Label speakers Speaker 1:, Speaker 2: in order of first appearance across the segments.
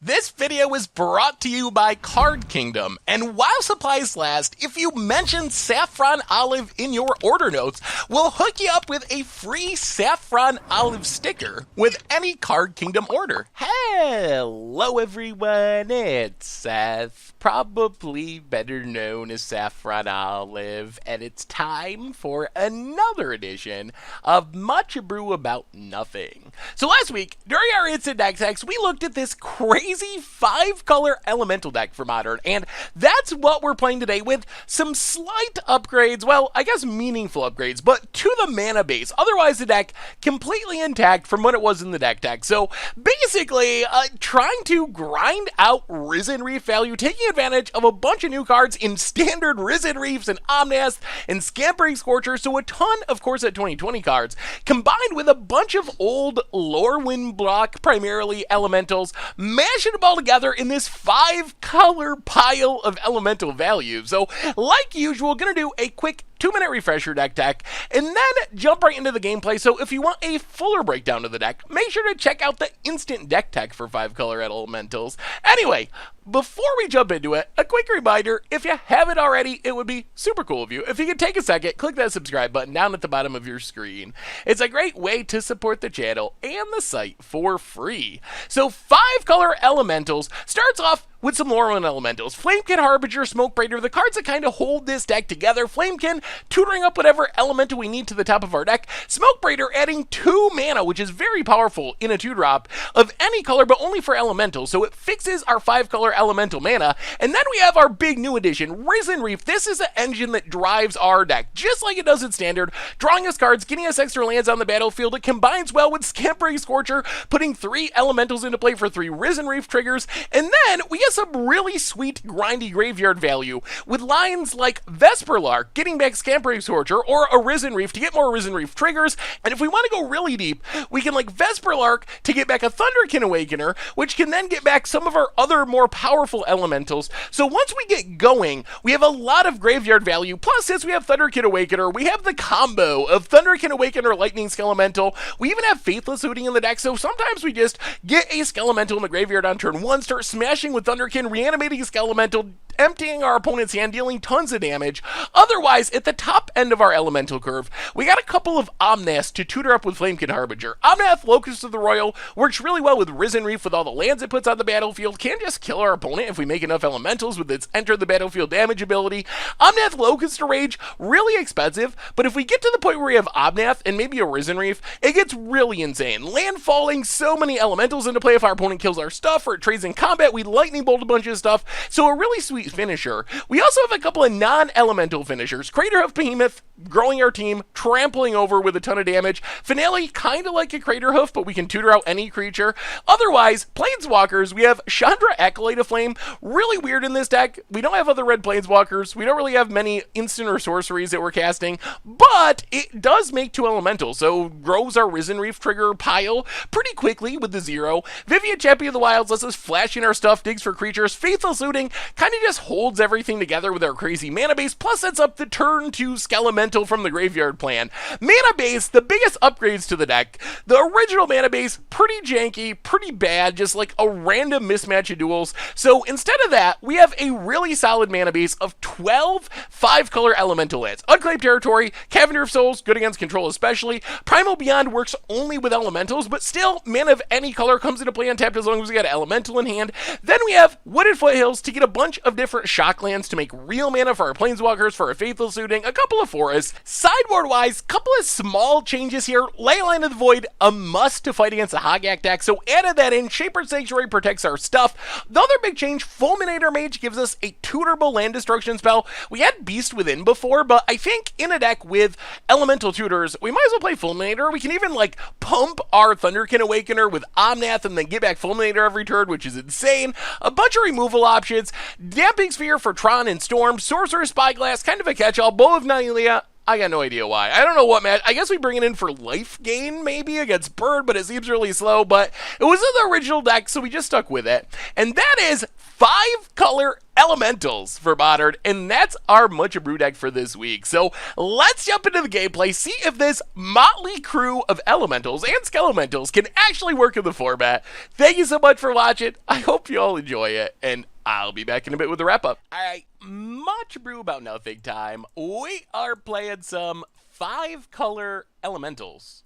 Speaker 1: This video is brought to you by Card Kingdom, and while supplies last, if you mention Saffron Olive in your order notes, we'll hook you up with a free Saffron Olive sticker with any Card Kingdom order. Hello everyone, it's Seth, probably better known as Saffron Olive, and it's time for another edition of Much Abrew About Nothing. So last week, during our Instant Deck Techs, we looked at this crazy 5-color elemental deck for Modern, and that's what we're playing today with some slight upgrades, well, I guess meaningful upgrades, but to the mana base. Otherwise, the deck completely intact from what it was in the deck tech. So basically, trying to grind out Risen Reef value, taking advantage of a bunch of new cards in standard Risen Reefs and Omnath and Scampering Scorcher, so a ton, of course, at 2020 cards, combined with a bunch of old Lorywn block, primarily elementals, mashing them all together in this 5-color pile of elemental value. So, like usual, gonna do a quick 2-minute refresher deck tech, and then jump right into the gameplay. So if you want a fuller breakdown of the deck, make sure to check out the instant deck tech for 5-color elementals. Anyway, before we jump into it, a quick reminder, if you haven't already, it would be super cool of you if you could take a second, click that subscribe button down at the bottom of your screen. It's a great way to support the channel and the site for free. So 5-color elementals starts off with some Lorywn elementals. Flamekin, Harbinger, Smokebreaker, the cards that kind of hold this deck together. Flamekin tutoring up whatever elemental we need to the top of our deck. Smokebreaker adding 2 mana, which is very powerful in a 2-drop of any color, but only for elementals. So it fixes our 5-color elemental mana. And then we have our big new addition, Risen Reef. This is the engine that drives our deck, just like it does in standard, drawing us cards, getting us extra lands on the battlefield. It combines well with Scampering Scorcher, putting 3 elementals into play for 3 Risen Reef triggers. And then we get some really sweet grindy graveyard value with lines like Vesperlark, getting back Scampering Scorcher, or a Risen Reef to get more Risen Reef triggers. And if we want to go really deep, we can like Vesperlark to get back a Thunderkin Awakener, which can then get back some of our other more powerful elementals. So once we get going, we have a lot of graveyard value. Plus, since we have Thunderkin Awakener, we have the combo of Thunderkin Awakener, Lightning Skelemental. We even have Faithless Hooting in the deck, so sometimes we just get a Skelemental in the graveyard on turn 1, start smashing with Thunderkin, reanimating Skelemental, emptying our opponent's hand, dealing tons of damage. Otherwise, at the top end of our elemental curve, we got a couple of Omnaths to tutor up with Flamekin Harbinger. Omnath, Locus of the Roil, works really well with Risen Reef with all the lands it puts on the battlefield, can just kill our opponent if we make enough elementals with its enter the battlefield damage ability. Omnath, Locus to Rage, really expensive, but if we get to the point where we have Omnath and maybe a Risen Reef, it gets really insane. Land falling, so many elementals into play if our opponent kills our stuff or it trades in combat, we lightning bolt a bunch of stuff, so a really sweet finisher. We also have a couple of non-elemental finishers. Craterhoof Behemoth, growing our team, trampling over with a ton of damage. Finale, kind of like a Craterhoof, but we can tutor out any creature. Otherwise, Planeswalkers, we have Chandra Acolyte of Flame, really weird in this deck. We don't have other red Planeswalkers. We don't really have many instant or sorceries that we're casting, but it does make 2 elementals, so grows our Risen Reef trigger pile pretty quickly with the 0. Vivian, Champion of the Wilds, lets us flash in our stuff, digs for creatures. Faithless Looting kind of just holds everything together with our crazy mana base, plus sets up the turn 2 Skelemental from the graveyard plan. Mana base, the biggest upgrades to the deck. The original mana base, pretty janky, pretty bad, just like a random mismatch of duels. So instead of that, we have a really solid mana base of 12 5-color elemental lands. Unclaimed Territory, Cavender of Souls, good against control especially. Primal Beyond works only with elementals, but still, mana of any color comes into play untapped as long as we got an elemental in hand. Then we have Wooded Foothills to get a bunch of different shock lands to make real mana for our Planeswalkers, for our Faithless Looting, a couple of forests. Sideboard-wise, couple of small changes here. Leyline of the Void, a must to fight against the Hogak deck, so added that in. Shaper Sanctuary protects our stuff. The other big change, Fulminator Mage gives us a tutorable land destruction spell. We had Beast Within before, but I think in a deck with elemental tutors, we might as well play Fulminator. We can even like pump our Thunderkin Awakener with Omnath and then get back Fulminator every turn, which is insane. A bunch of removal options. Damping Sphere for Tron and Storm. Sorcerer's Spyglass, kind of a catch-all. Bow of Nylea, I got no idea why. I don't know what match. I guess we bring it in for life gain, maybe, against Bird, but it seems really slow. But it was in the original deck, so we just stuck with it. And that is 5-color elementals for Modern, and that's our Much Abrew deck for this week. So let's jump into the gameplay, see if this motley crew of elementals and skelementals can actually work in the format. Thank you so much for watching. I hope you all enjoy it, and I'll be back in a bit with the wrap up. Alright, Much Abrew about nothing time. We are playing some 5-color elementals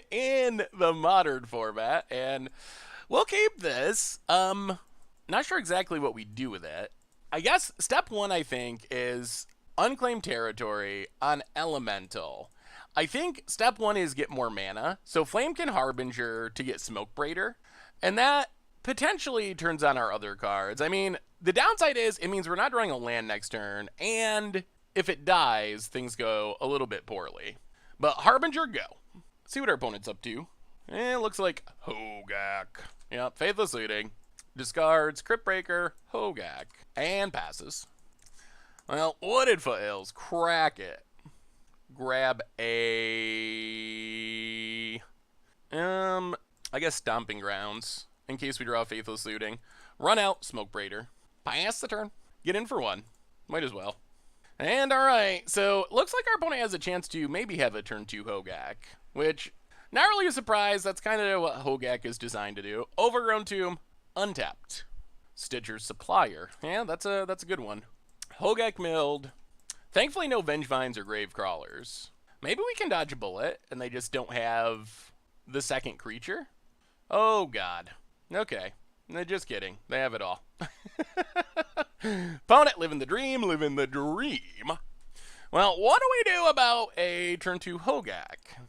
Speaker 1: in the Modern format, and we'll keep this. Not sure exactly what we do with it. I guess step 1, I think, is unclaimed territory on elemental. I think step 1 is get more mana. So Flamekin Harbinger to get Smoke Braider, and that potentially turns on our other cards. I mean, the downside is it means we're not drawing a land next turn, and if it dies, things go a little bit poorly. But Harbinger, go. See what our opponent's up to. It looks like Hogak. Yep, Faithless Looting. Discards, Crypt Breaker, Hogak, and passes. Well, Wooded Foothills, crack it. Grab a... I guess Stomping Grounds, in case we draw Faithless Looting. Run out, Smoke Braider. Pass the turn. Get in for 1. Might as well. And alright, so looks like our opponent has a chance to maybe have a turn 2 Hogak, which, not really a surprise, that's kind of what Hogak is designed to do. Overgrown Tomb, untapped. Stitcher's Supplier. Yeah, that's a good one. Hogak Milled. Thankfully no Vengevines or Grave Crawlers. Maybe we can dodge a bullet and they just don't have the second creature? Oh god. Okay. No, just kidding. They have it all. Opponent, living the dream, living the dream. Well, what do we do about a turn 2 Hogak?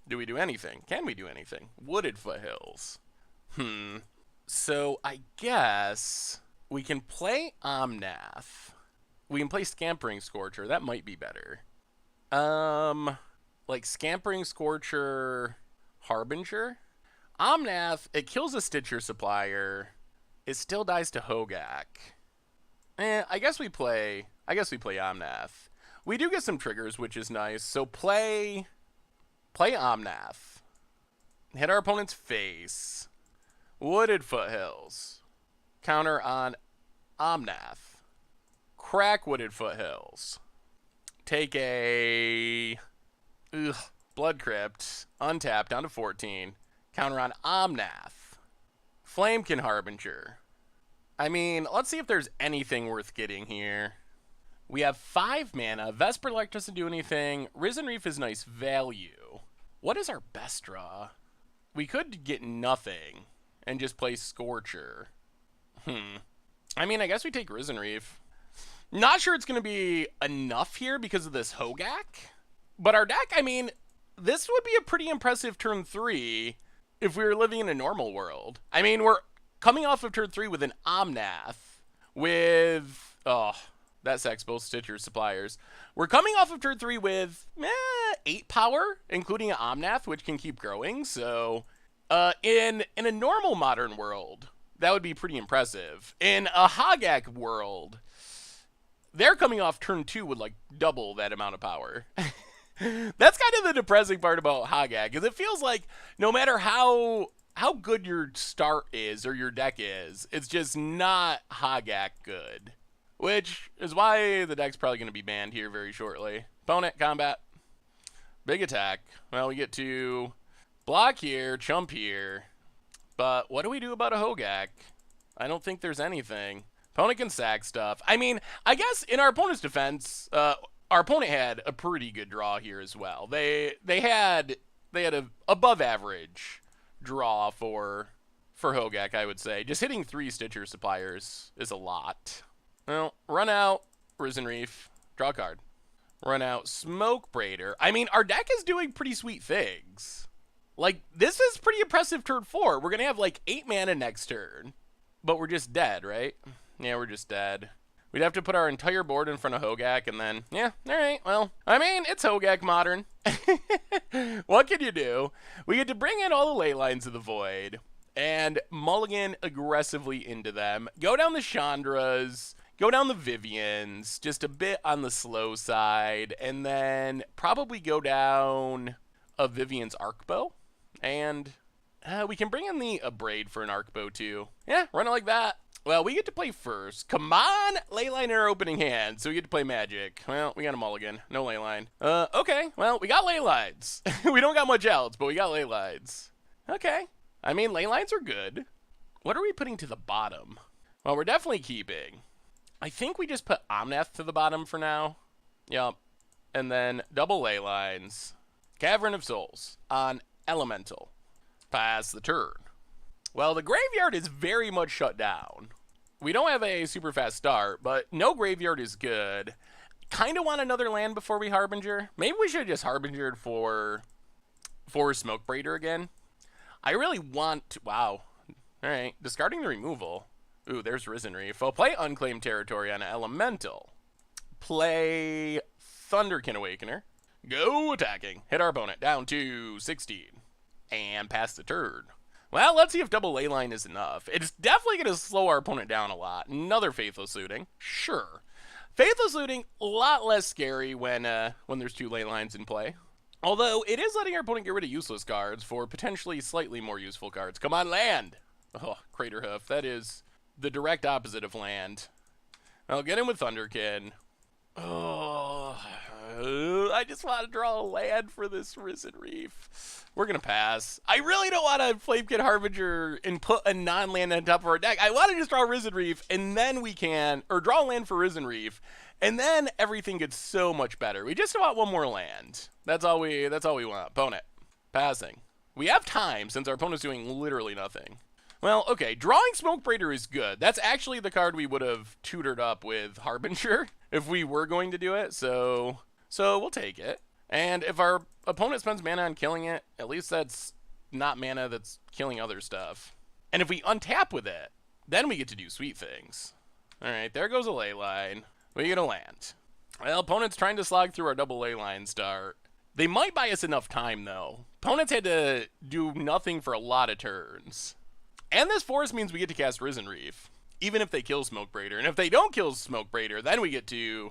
Speaker 1: Do we do anything? Can we do anything? Wooded Foothills. So, I guess we can play Omnath. We can play Scampering Scorcher. That might be better. Like Scampering Scorcher, Harbinger. Omnath, it kills a Stitcher Supplier. It still dies to Hogak. I guess we play Omnath. We do get some triggers, which is nice. So play Omnath. Hit our opponent's face. Wooded Foothills. Counter on Omnath. Crack Wooded Foothills. Take a Blood Crypt. Untap down to 14. Counter on Omnath. Flamekin Harbinger. I mean, let's see if there's anything worth getting here. We have 5 mana. Vesperlect doesn't do anything. Risen Reef is nice value. What is our best draw? We could get nothing and just play Scorcher. I mean, I guess we take Risen Reef. Not sure it's going to be enough here because of this Hogak. But our deck, I mean, this would be a pretty impressive turn 3 if we were living in a normal world. I mean, we're coming off of turn 3 with an Omnath. With, that sacks both Stitcher Suppliers. We're coming off of turn 3 with 8 power, including an Omnath, which can keep growing. So, in a normal Modern world, that would be pretty impressive. In a Hogak world, they're coming off turn 2 with, like, double that amount of power. That's kind of the depressing part about Hogak, because it feels like no matter how good your start is or your deck is, it's just not Hogak good. Which is why the deck's probably going to be banned here very shortly. Opponent, combat. Big attack. Well, we get to block here, chump here. But what do we do about a Hogak? I don't think there's anything. Opponent can sack stuff. I mean, I guess in our opponent's defense, our opponent had a pretty good draw here as well. They had a above average draw for Hogak, I would say. Just hitting 3 Stitcher Suppliers is a lot. Well, run out, Risen Reef, draw a card. Run out, Smoke Braider. I mean, our deck is doing pretty sweet things. Like, this is pretty impressive turn 4. We're going to have, like, 8 mana next turn. But we're just dead, right? Yeah, we're just dead. We'd have to put our entire board in front of Hogak, and then, yeah, alright, well, I mean, it's Hogak Modern. What can you do? We get to bring in all the Ley Lines of the Void, and mulligan aggressively into them. Go down the Chandras, go down the Vivians, just a bit on the slow side, and then probably go down a Vivian's Arcbow, and we can bring in the Abrew for an Arcbow too. Yeah, run it like that. Well, we get to play first. Come on, Leyline in our opening hand, so we get to play Magic. Well, we got a mulligan. No Leyline. Okay. Well, we got Leylines. We don't got much else, but we got Leylines. Okay. I mean, Leylines are good. What are we putting to the bottom? Well, we're definitely keeping. I think we just put Omnath to the bottom for now. Yup. And then double Leylines. Cavern of Souls on Elemental. Pass the turn. Well, the graveyard is very much shut down. We don't have a super fast start, but no graveyard is good. Kind of want another land before we Harbinger. Maybe we should have just Harbingered for Smoke Braider again. I really want to... Wow. Alright, discarding the removal. Ooh, there's Risen Reef. I'll play Unclaimed Territory on Elemental. Play Thunderkin Awakener. Go attacking. Hit our opponent down to 16. And pass the turn. Well, let's see if double Leyline is enough. It's definitely going to slow our opponent down a lot. Another Faithless Looting. Sure. Faithless Looting, a lot less scary when there's two Leylines in play. Although, it is letting our opponent get rid of useless cards for potentially slightly more useful cards. Come on, land! Oh, Crater Hoof. That is the direct opposite of land. I'll get in with Thunderkin. Oh, I just want to draw a land for this Risen Reef. We're going to pass. I really don't want to Flamekin Harbinger and put a non-land on top of our deck. I want to just draw Risen Reef, and then we can, or draw a land for Risen Reef, and then everything gets so much better. We just want one more land. That's all we want. Opponent. Passing. We have time, since our opponent's doing literally nothing. Well, okay, drawing Smoke Braider is good. That's actually the card we would have tutored up with Harbinger if we were going to do it, so we'll take it. And if our opponent spends mana on killing it, at least that's not mana that's killing other stuff. And if we untap with it, then we get to do sweet things. Alright, there goes a Leyline. We get a land. Well, opponent's trying to slog through our double Leyline start. They might buy us enough time, though. Opponents had to do nothing for a lot of turns. And this forest means we get to cast Risen Reef, even if they kill Smoke Braider. And if they don't kill Smoke Braider, then we get to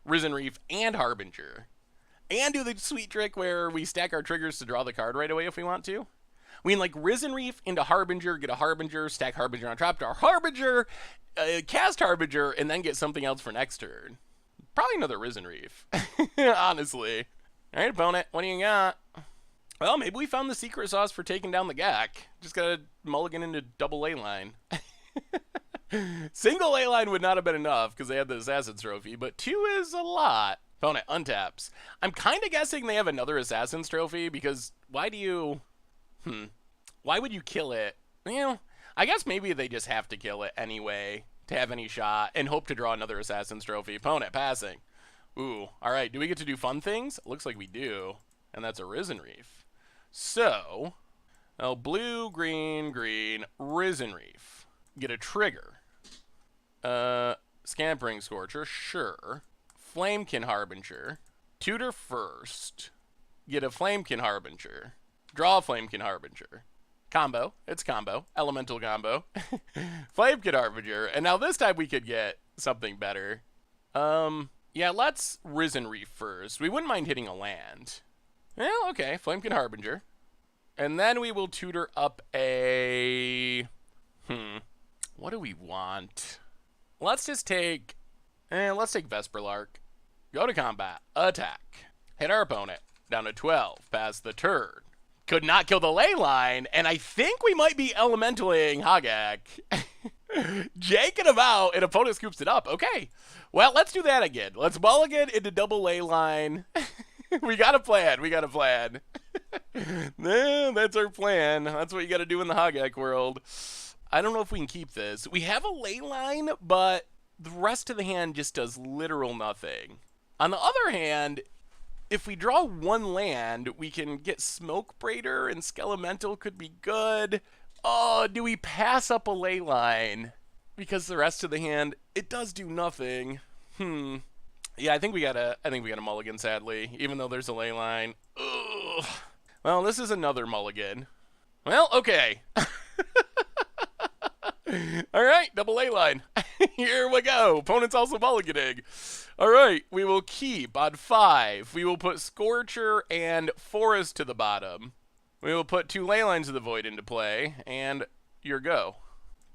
Speaker 1: Risen Reef and Harbinger. And do the sweet trick where we stack our triggers to draw the card right away if we want to. We can, like, Risen Reef into Harbinger, get a Harbinger, stack Harbinger on top to our Harbinger, cast Harbinger, and then get something else for next turn. Probably another Risen Reef, honestly. All right, opponent, what do you got? Well, maybe we found the secret sauce for taking down the Gak. Just gotta mulligan into double Leyline. Single Leyline would not have been enough because they had the Assassin's Trophy, but 2 is a lot. Opponent untaps. I'm kind of guessing they have another Assassin's Trophy because why do you... Why would you kill it? You know, I guess maybe they just have to kill it anyway to have any shot and hope to draw another Assassin's Trophy. Opponent passing. Ooh, alright, do we get to do fun things? Looks like we do. And that's a Risen Reef. So, blue, green, green, Risen Reef. Get a trigger. Scampering Scorcher, sure. Flamekin Harbinger. Tutor first. Get a Flamekin Harbinger. Draw a Flamekin Harbinger. Combo. It's combo. Elemental combo. Flamekin Harbinger. And now this time we could get something better. Yeah, let's Risen Reef first. We wouldn't mind hitting a land. Well, okay. Flamekin Harbinger. And then we will tutor up a... What do we want? Let's just take... let's take Vesperlark. Go to combat. Attack. Hit our opponent. Down to 12. Pass the turn. Could not kill the Leyline, and I think we might be Elementaling Hagak. Janking him out, and opponent scoops it up. Okay. Well, let's do that again. Let's mulligan into double Leyline. We got a plan. We got a plan. That's our plan. That's what you got to do in the Hagak world. I don't know if we can keep this. We have a Leyline, but the rest of the hand just does literal nothing. On the other hand, if we draw one land, we can get Smoke Braider, and Skelemental could be good. Oh, do we pass up a Leyline? Because the rest of the hand, it does do nothing. Yeah, I think we gotta mulligan, sadly, even though there's a Leyline. Ugh. Well, this is another mulligan. Well, okay. Alright, double Leyline. Here we go. Opponent's also mulliganing. Alright, we will keep on 5. We will put Scorcher and Forest to the bottom. We will put 2 Leylines of the Void into play, and your go.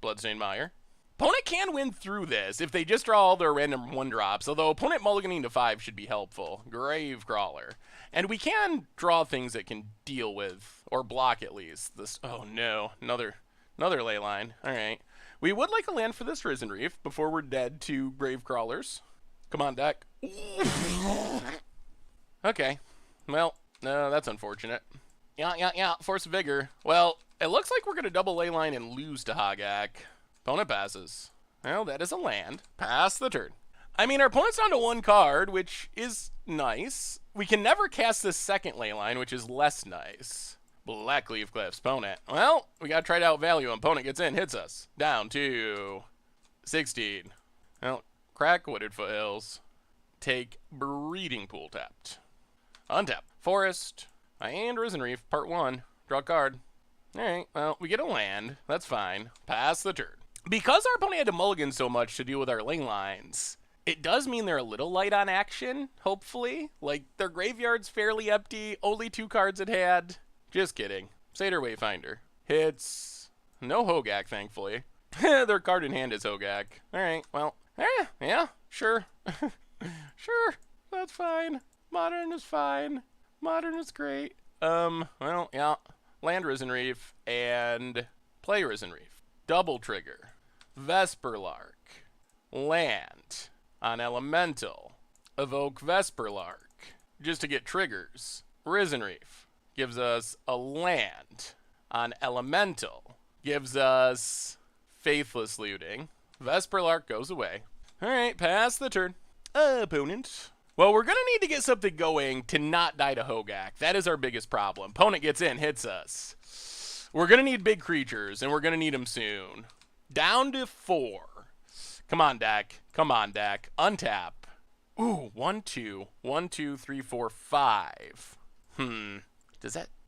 Speaker 1: Bloodstained Mire. Opponent can win through this if they just draw all their random 1-drops, although opponent mulliganing to 5 should be helpful. Gravecrawler. And we can draw things that can deal with, or block at least, this. Oh no, another leyline. Alright. We would like a land for this Risen Reef before we're dead to Gravecrawlers. Come on, deck. Okay. Well, no, that's unfortunate. Yeah. Force of Vigor. Well, it looks like we're going to double leyline and lose to Hogak. Opponent passes. Well, that is a land. Pass the turn. I mean, our opponent's down to 1 card, which is nice. We can never cast this second leyline, which is less nice. Blackleaf Cliffs. Opponent. Well, we got to try to outvalue him. Opponent gets in, hits us. Down to 16. Well, crack Wooded Foothills. Take Breeding Pool tapped. Untap. Forest. And Risen Reef, part 1. Draw a card. Alright, well, we get a land. That's fine. Pass the turn. Because our opponent had to mulligan so much to deal with our lane lines, it does mean they're a little light on action, hopefully. Like, their graveyard's fairly empty, only 2 cards it had. Just kidding. Satyr Wayfinder. Hits. No Hogak, thankfully. Their card in hand is Hogak. Alright, well, yeah, sure. Sure, that's fine. Modern is fine. Modern is great. Well, yeah. Land Risen Reef and play Risen Reef. Double trigger. Vesperlark. Land. On Elemental. Evoke Vesperlark. Just to get triggers. Risen Reef gives us a land. On Elemental. Gives us Faithless Looting. Vesperlark goes away. Alright, pass the turn. Opponent. Well, we're going to need to get something going to not die to Hogak. That is our biggest problem. Opponent gets in, hits us. We're going to need big creatures, and we're going to need them soon. Down to 4. Come on, deck. Come on, deck. Untap. Ooh, 1, 2. 1, 2, 3, 4, 5.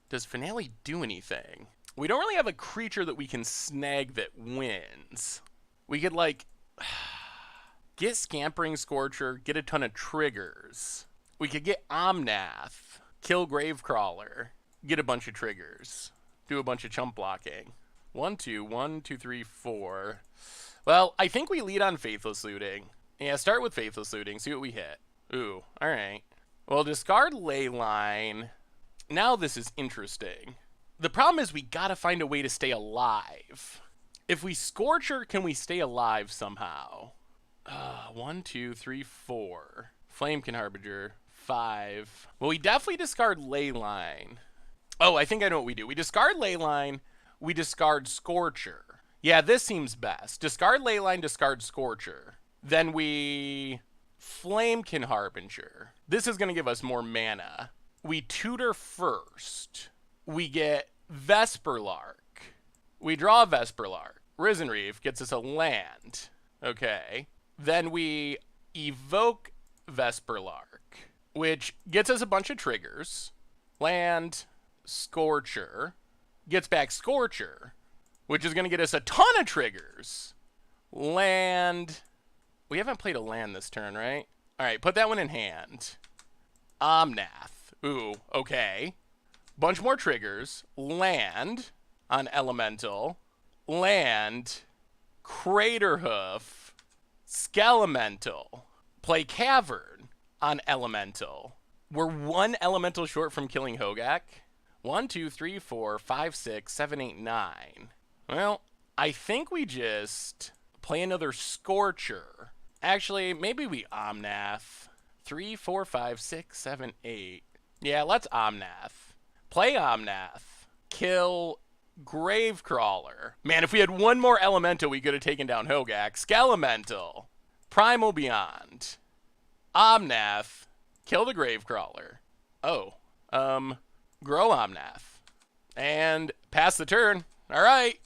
Speaker 1: Does Finale do anything? We don't really have a creature that we can snag that wins. We could, like... get Scampering Scorcher, get a ton of triggers. We could get Omnath, kill Gravecrawler, get a bunch of triggers, do a bunch of chump blocking. 1, 2, 1, 2, 3, 4. Well, I think we lead on Faithless Looting. Yeah, start with Faithless Looting, see what we hit. Ooh, alright. Well, discard Leyline. Now this is interesting. The problem is we gotta find a way to stay alive. If we Scorcher, can we stay alive somehow? 1, 2, 3, 4. Flamekin Harbinger. 5. Well, we definitely discard Leyline. Oh, I think I know what we do. We discard Leyline. We discard Scorcher. Yeah, this seems best. Discard Leyline, discard Scorcher. Then we Flamekin Harbinger. This is going to give us more mana. We tutor first. We get Vesperlark. We draw Vesperlark. Risen Reef gets us a land. Okay. Then we evoke Vesperlark, which gets us a bunch of triggers. Land, Scorcher, gets back Scorcher, which is going to get us a ton of triggers. Land. We haven't played a land this turn, right? All right, put that one in hand. Omnath. Ooh, okay. Bunch more triggers. Land on Elemental. Land. Craterhoof. Skelemental. Play Cavern on Elemental. We're 1 Elemental short from killing Hogak. 1, 2, 3, 4, 5, 6, 7, 8, 9. Well, I think we just play another Scorcher. Actually, maybe we Omnath. 3, 4, 5, 6, 7, 8. Yeah, let's Omnath. Play Omnath. Kill Gravecrawler. Man, if we had 1 more Elemental, we could have taken down Hogak. Skelemental. Primal Beyond. Omnath. Kill the Gravecrawler. Oh. Grow Omnath. And pass the turn. Alright.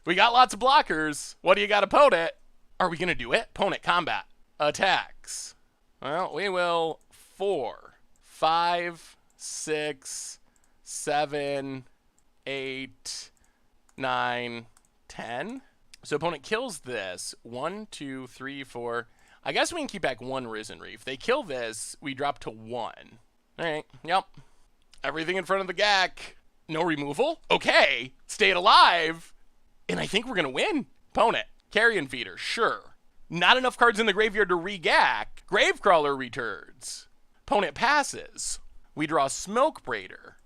Speaker 1: We got lots of blockers. What do you got, opponent? Are we going to do it? Opponent combat. Attacks. Well, we will 4, 5, 6, 7, 8, 9, 10. So opponent kills this. 1, 2, 3, 4. I guess we can keep back 1 Risen Reef. They kill this, we drop to 1. Alright, yep. Everything in front of the GAC. No removal? Okay. Stayed alive. And I think we're going to win. Opponent Carrion Feeder, sure. Not enough cards in the graveyard to regack. Gravecrawler returns. Opponent passes. We draw Smoke Braider.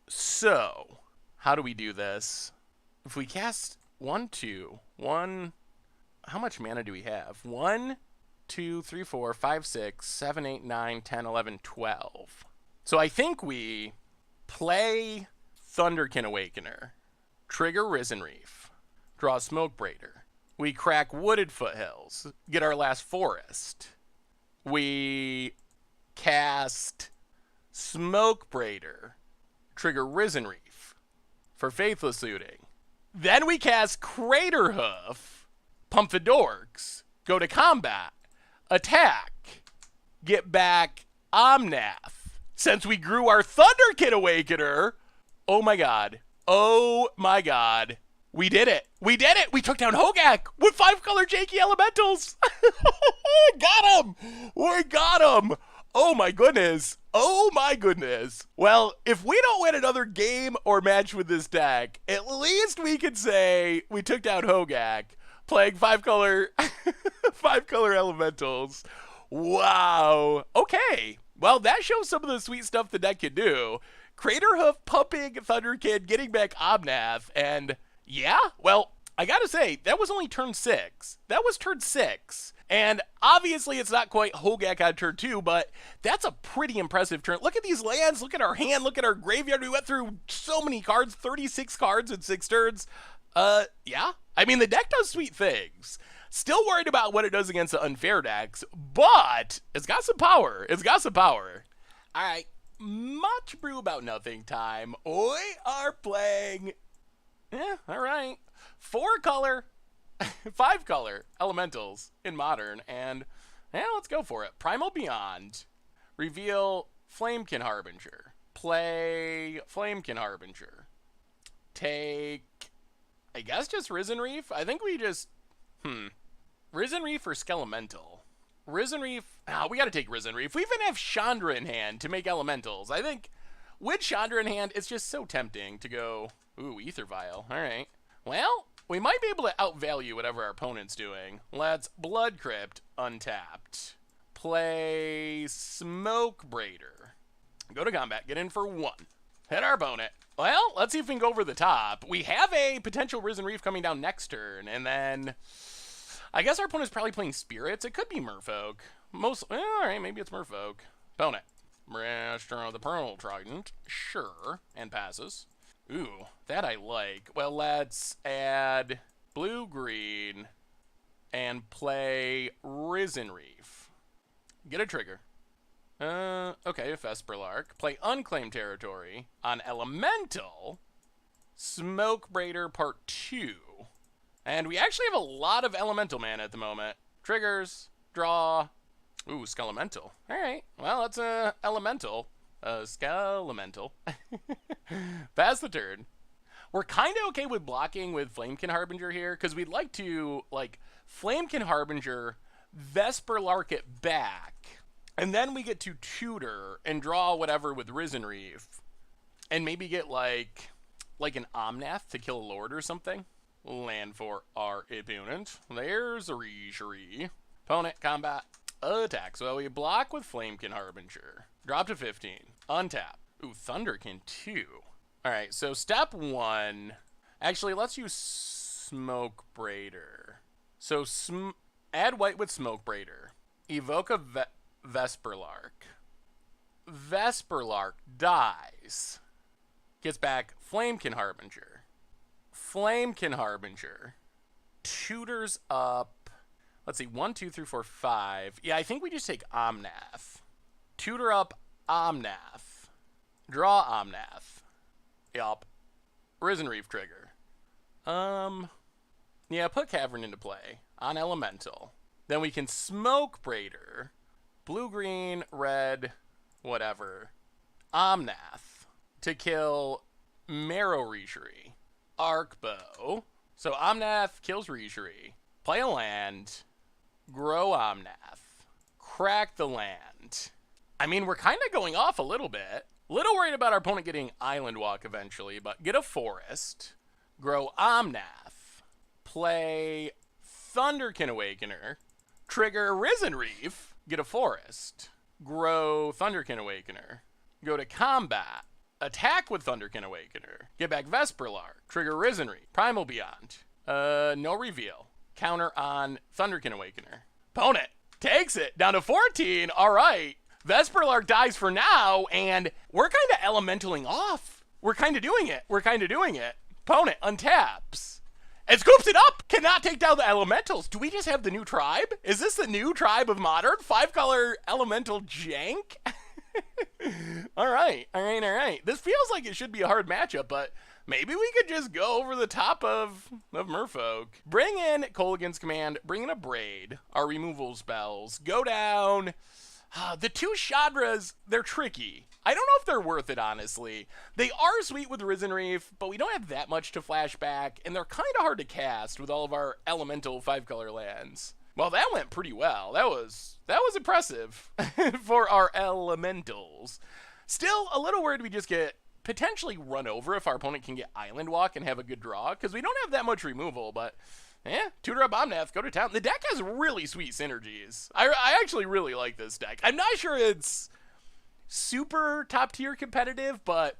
Speaker 1: So, how do we do this? If we cast 1, 2, 1... How much mana do we have? 1, 2, 3, 4, 5, 6, 7, 8, 9, 10, 11, 12. So I think we play Thunderkin Awakener, trigger Risen Reef, draw Smoke Braider. We crack Wooded Foothills, get our last forest. We cast Smoke Braider, trigger Risen Reef for Faithless Looting. Then we cast Craterhoof, pump the dorks, go to combat, attack, get back Omnath. Since we grew our Thunderkin Awakener, oh my god, we did it. We did it. We took down Hogak with 5-color Jakey Elementals. Got him. We got him. Oh my goodness. Oh my goodness. Well, if we don't win another game or match with this deck, at least we can say we took down Hogak playing 5-color 5-color Elementals. Wow. Okay. Well, that shows some of the sweet stuff the deck can do. Craterhoof pumping Thunderkin, getting back Omnath, and yeah, well, I gotta say, that was only turn 6. That was turn 6. And obviously it's not quite Hogak on turn 2, but that's a pretty impressive turn. Look at these lands, look at our hand, look at our graveyard. We went through so many cards, 36 cards in 6 turns. Yeah, I mean, the deck does sweet things. Still worried about what it does against the unfair decks, but it's got some power. It's got some power. All right, much brew about nothing time. We are playing, all right, 4-color, 5-color Elementals in Modern, and let's go for it. Primal Beyond, reveal Flamekin Harbinger, play Flamekin Harbinger, take, I guess just Risen Reef? I think we just, Risen Reef or Skelemental? Risen Reef, we gotta take Risen Reef. We even have Chandra in hand to make Elementals. I think with Chandra in hand, it's just so tempting to go, ooh, Ether Vial. All right. Well, we might be able to outvalue whatever our opponent's doing. Let's Blood Crypt untapped. Play Smoke Braider. Go to combat, get in for 1. Hit our opponent. Well, let's see if we can go over the top. We have a potential Risen Reef coming down next turn, and then I guess our opponent's probably playing Spirits. It could be Merfolk. All right, maybe it's Merfolk. Opponent. Master of the Pearl Trident. Sure. And passes. Ooh, that I like. Well, let's add blue-green and play Risen Reef. Get a trigger. Okay, Vesperlark. Play Unclaimed Territory on Elemental. Smoke Braider Part 2. And we actually have a lot of Elemental mana at the moment. Triggers, draw. Ooh, Skelemental. Alright, well, that's a Elemental. Skelemental. Pass the turn. We're kind of okay with blocking with Flamekin Harbinger here, because we'd like to, like, Flamekin Harbinger, Vesperlark it back, and then we get to tutor and draw whatever with Risen Reef, and maybe get, like an Omnath to kill a Lord or something. Land for our opponent. There's a Reishery. Opponent, combat, attack. So we block with Flamekin Harbinger. Drop to 15. Untap. Ooh, Thunderkin 2. Alright, so step 1. Actually, let's use Smoke Braider. So add white with Smoke Braider. Evoke a Vesperlark. Vesperlark dies. Gets back Flamekin Harbinger. Flamekin Harbinger tutors up, let's see, 1, 2, 3, 4, 5. Yeah, I think we just take Omnath. Tutor up Omnath. Draw Omnath. Yup. Risen Reef trigger. Yeah, put Cavern into play on Elemental. Then we can Smoke Braider. Blue, green, red, whatever. Omnath to kill Marrow Reishery. Arc Bow. So Omnath kills Reishery. Play a land. Grow Omnath. Crack the land. I mean, we're kind of going off a little bit. Little worried about our opponent getting Island Walk eventually, but get a forest. Grow Omnath. Play Thunderkin Awakener, trigger Risen Reef, get a forest, grow Thunderkin Awakener, go to combat, attack with Thunderkin Awakener, get back Vesperlark, trigger Risen Reef, Primal Beyond, no reveal, counter on Thunderkin Awakener. Opponent takes it down to 14. All right, Vesperlark dies for now, and we're kind of elementaling off. We're kind of doing it. Opponent untaps and scoops it up. Cannot take down the elementals. Do we just have the new tribe? Is this the new tribe of Modern? 5-color elemental jank? All right. This feels like it should be a hard matchup, but maybe we could just go over the top of Merfolk. Bring in Kolaghan's Command, bring in a Braid, our removal spells, go down. The 2 Shadras, they're tricky. I don't know if they're worth it, honestly. They are sweet with Risen Reef, but we don't have that much to flash back, and they're kind of hard to cast with all of our elemental 5-color lands. Well, that went pretty well. That was impressive for our elementals. Still, a little worried we just get potentially run over if our opponent can get Island Walk and have a good draw, because we don't have that much removal, but 2-drop Omnath, go to town. The deck has really sweet synergies. I actually really like this deck. I'm not sure it's super top tier competitive, but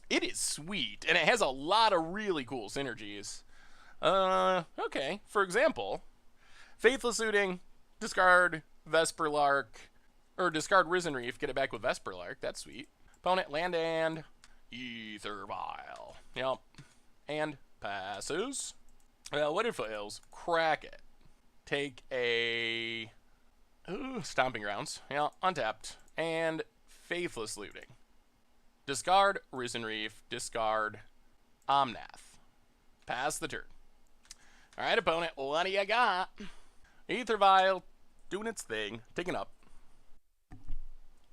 Speaker 1: it is sweet, and it has a lot of really cool synergies. Okay, for example, Faithless Looting, discard Vesperlark, or discard Risen Reef, get it back with Vesperlark. That's sweet. Opponent land and Ether Vial. Yep. And passes. Well, what if fails? Crack it. Take a Stomping Grounds. Yeah, untapped. And Faithless Looting. Discard Risen Reef. Discard Omnath. Pass the turn. Alright, opponent, what do you got? Ether Vial, doing its thing. Taking up.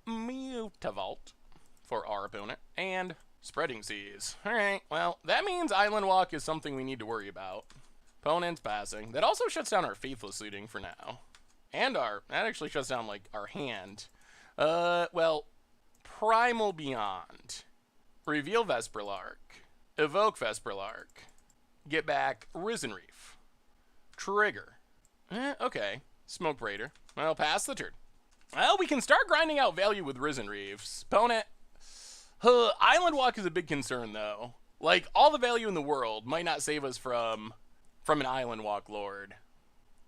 Speaker 1: Mutavault for our opponent. And Spreading Seas. Alright, well, that means Island Walk is something we need to worry about. Opponent's passing. That also shuts down our Faithless Looting for now. And that actually shuts down, like, our hand. Well, Primal Beyond. Reveal Vesperlark. Evoke Vesperlark. Get back Risen Reef. Trigger. Okay. Smoke Raider. Well, pass the turn. Well, we can start grinding out value with Risen Reefs. Opponent. Island Walk is a big concern, though. Like, all the value in the world might not save us from an Island Walk Lord.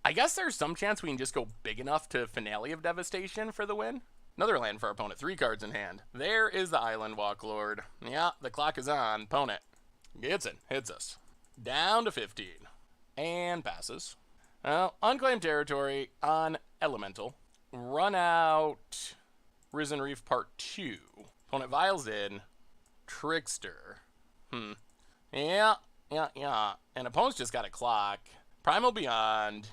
Speaker 1: I guess there's some chance we can just go big enough to Finale of Devastation for the win. Another land for our opponent. 3 cards in hand. There is the Island Walk Lord. Yeah, the clock is on. Opponent gets in. Hits us. Down to 15. And passes. Well, unclaimed territory on Elemental. Run out Risen Reef Part 2. Opponent vials in Trickster. Yeah. And opponent's just got a clock. Primal Beyond.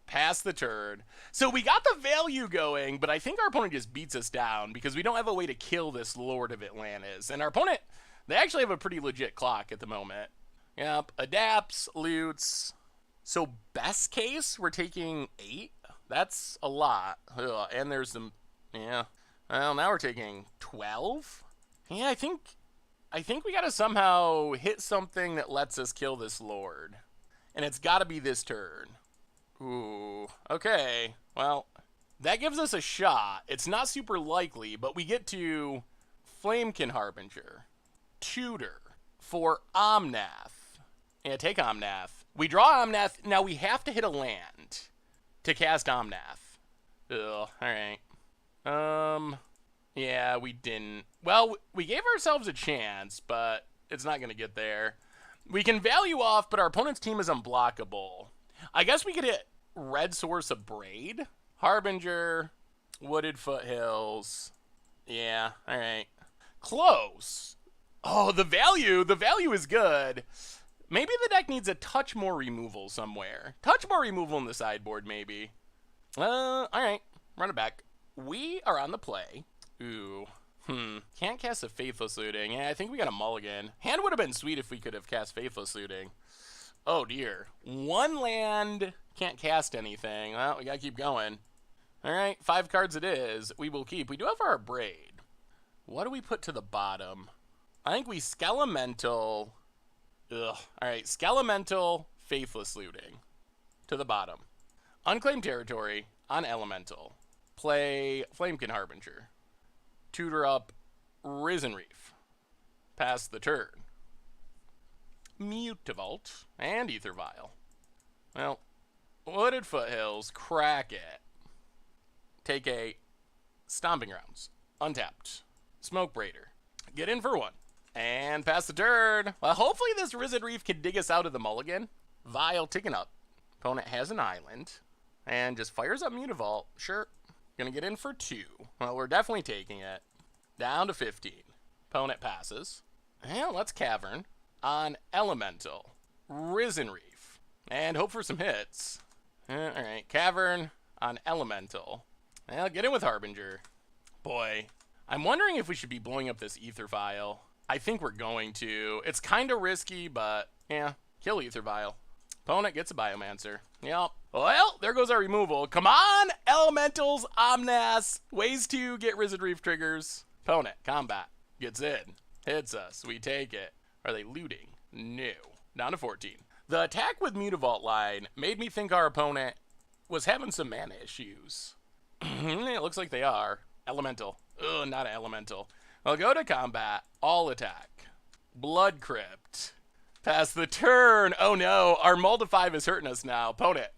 Speaker 1: Pass the turn. So we got the value going, but I think our opponent just beats us down because we don't have a way to kill this Lord of Atlantis. And our opponent, they actually have a pretty legit clock at the moment. Yep. Adapts, loots. So best case, we're taking 8. That's a lot. Ugh. And there's some, yeah. Well, now we're taking 12. Yeah, I think we gotta somehow hit something that lets us kill this Lord. And it's gotta be this turn. Ooh, okay. Well, that gives us a shot. It's not super likely, but we get to Flamekin Harbinger. Tutor for Omnath. Yeah, take Omnath. We draw Omnath. Now we have to hit a land to cast Omnath. Ugh, alright. Yeah, we didn't. Well, we gave ourselves a chance, but it's not going to get there. We can value off, but our opponent's team is unblockable. I guess we could hit Red Source of Braid. Harbinger, Wooded Foothills. Yeah, alright. Close. Oh, the value is good. Maybe the deck needs a touch more removal somewhere. Touch more removal in the sideboard, maybe. Alright. Run it back. We are on the play. Ooh. Can't cast a Faithless Looting. Yeah, I think we got a mulligan. Hand would have been sweet if we could have cast Faithless Looting. Oh, dear. 1 land. Can't cast anything. Well, we gotta keep going. Alright, 5 cards it is. We will keep. We do have our Braid. What do we put to the bottom? I think we Skelemental. Ugh. Alright, Skelemental, Faithless Looting. to the bottom. Unclaimed territory on Elemental. Play Flamekin Harbinger. Tutor up Risen Reef. Pass the turn. Mutavault and Aether Vial. Well, Wooded Foothills, crack it. Take a Stomping Grounds. Untapped. Smoke Braider. Get in for one. And pass the turn. Well, hopefully this Risen Reef can dig us out of the mulligan. Vial ticking up. Opponent has an island. And just fires up Mutavault. Sure. Gonna get in for 2. Well, we're definitely taking it. Down to 15. Opponent passes. And let's Cavern on Elemental. Risen Reef. And hope for some hits. Alright, Cavern on Elemental. Well, get in with Harbinger. Boy, I'm wondering if we should be blowing up this Aether Vial. I think we're going to. It's kind of risky, but yeah, kill Aether Vial. Opponent gets a Biomancer. Yep. Well, there goes our removal. Come on, Elementals, Omnath. Ways to get Risen Reef triggers. Opponent, combat. Gets in. Hits us. We take it. Are they looting? No. Down to 14. The attack with Mutavault line made me think our opponent was having some mana issues. It looks like they are. Elemental. Ugh, not an Elemental. I'll go to combat. All attack. Blood Crypt. Pass the turn. Oh no, our Multi 5 is hurting us now. Opponent.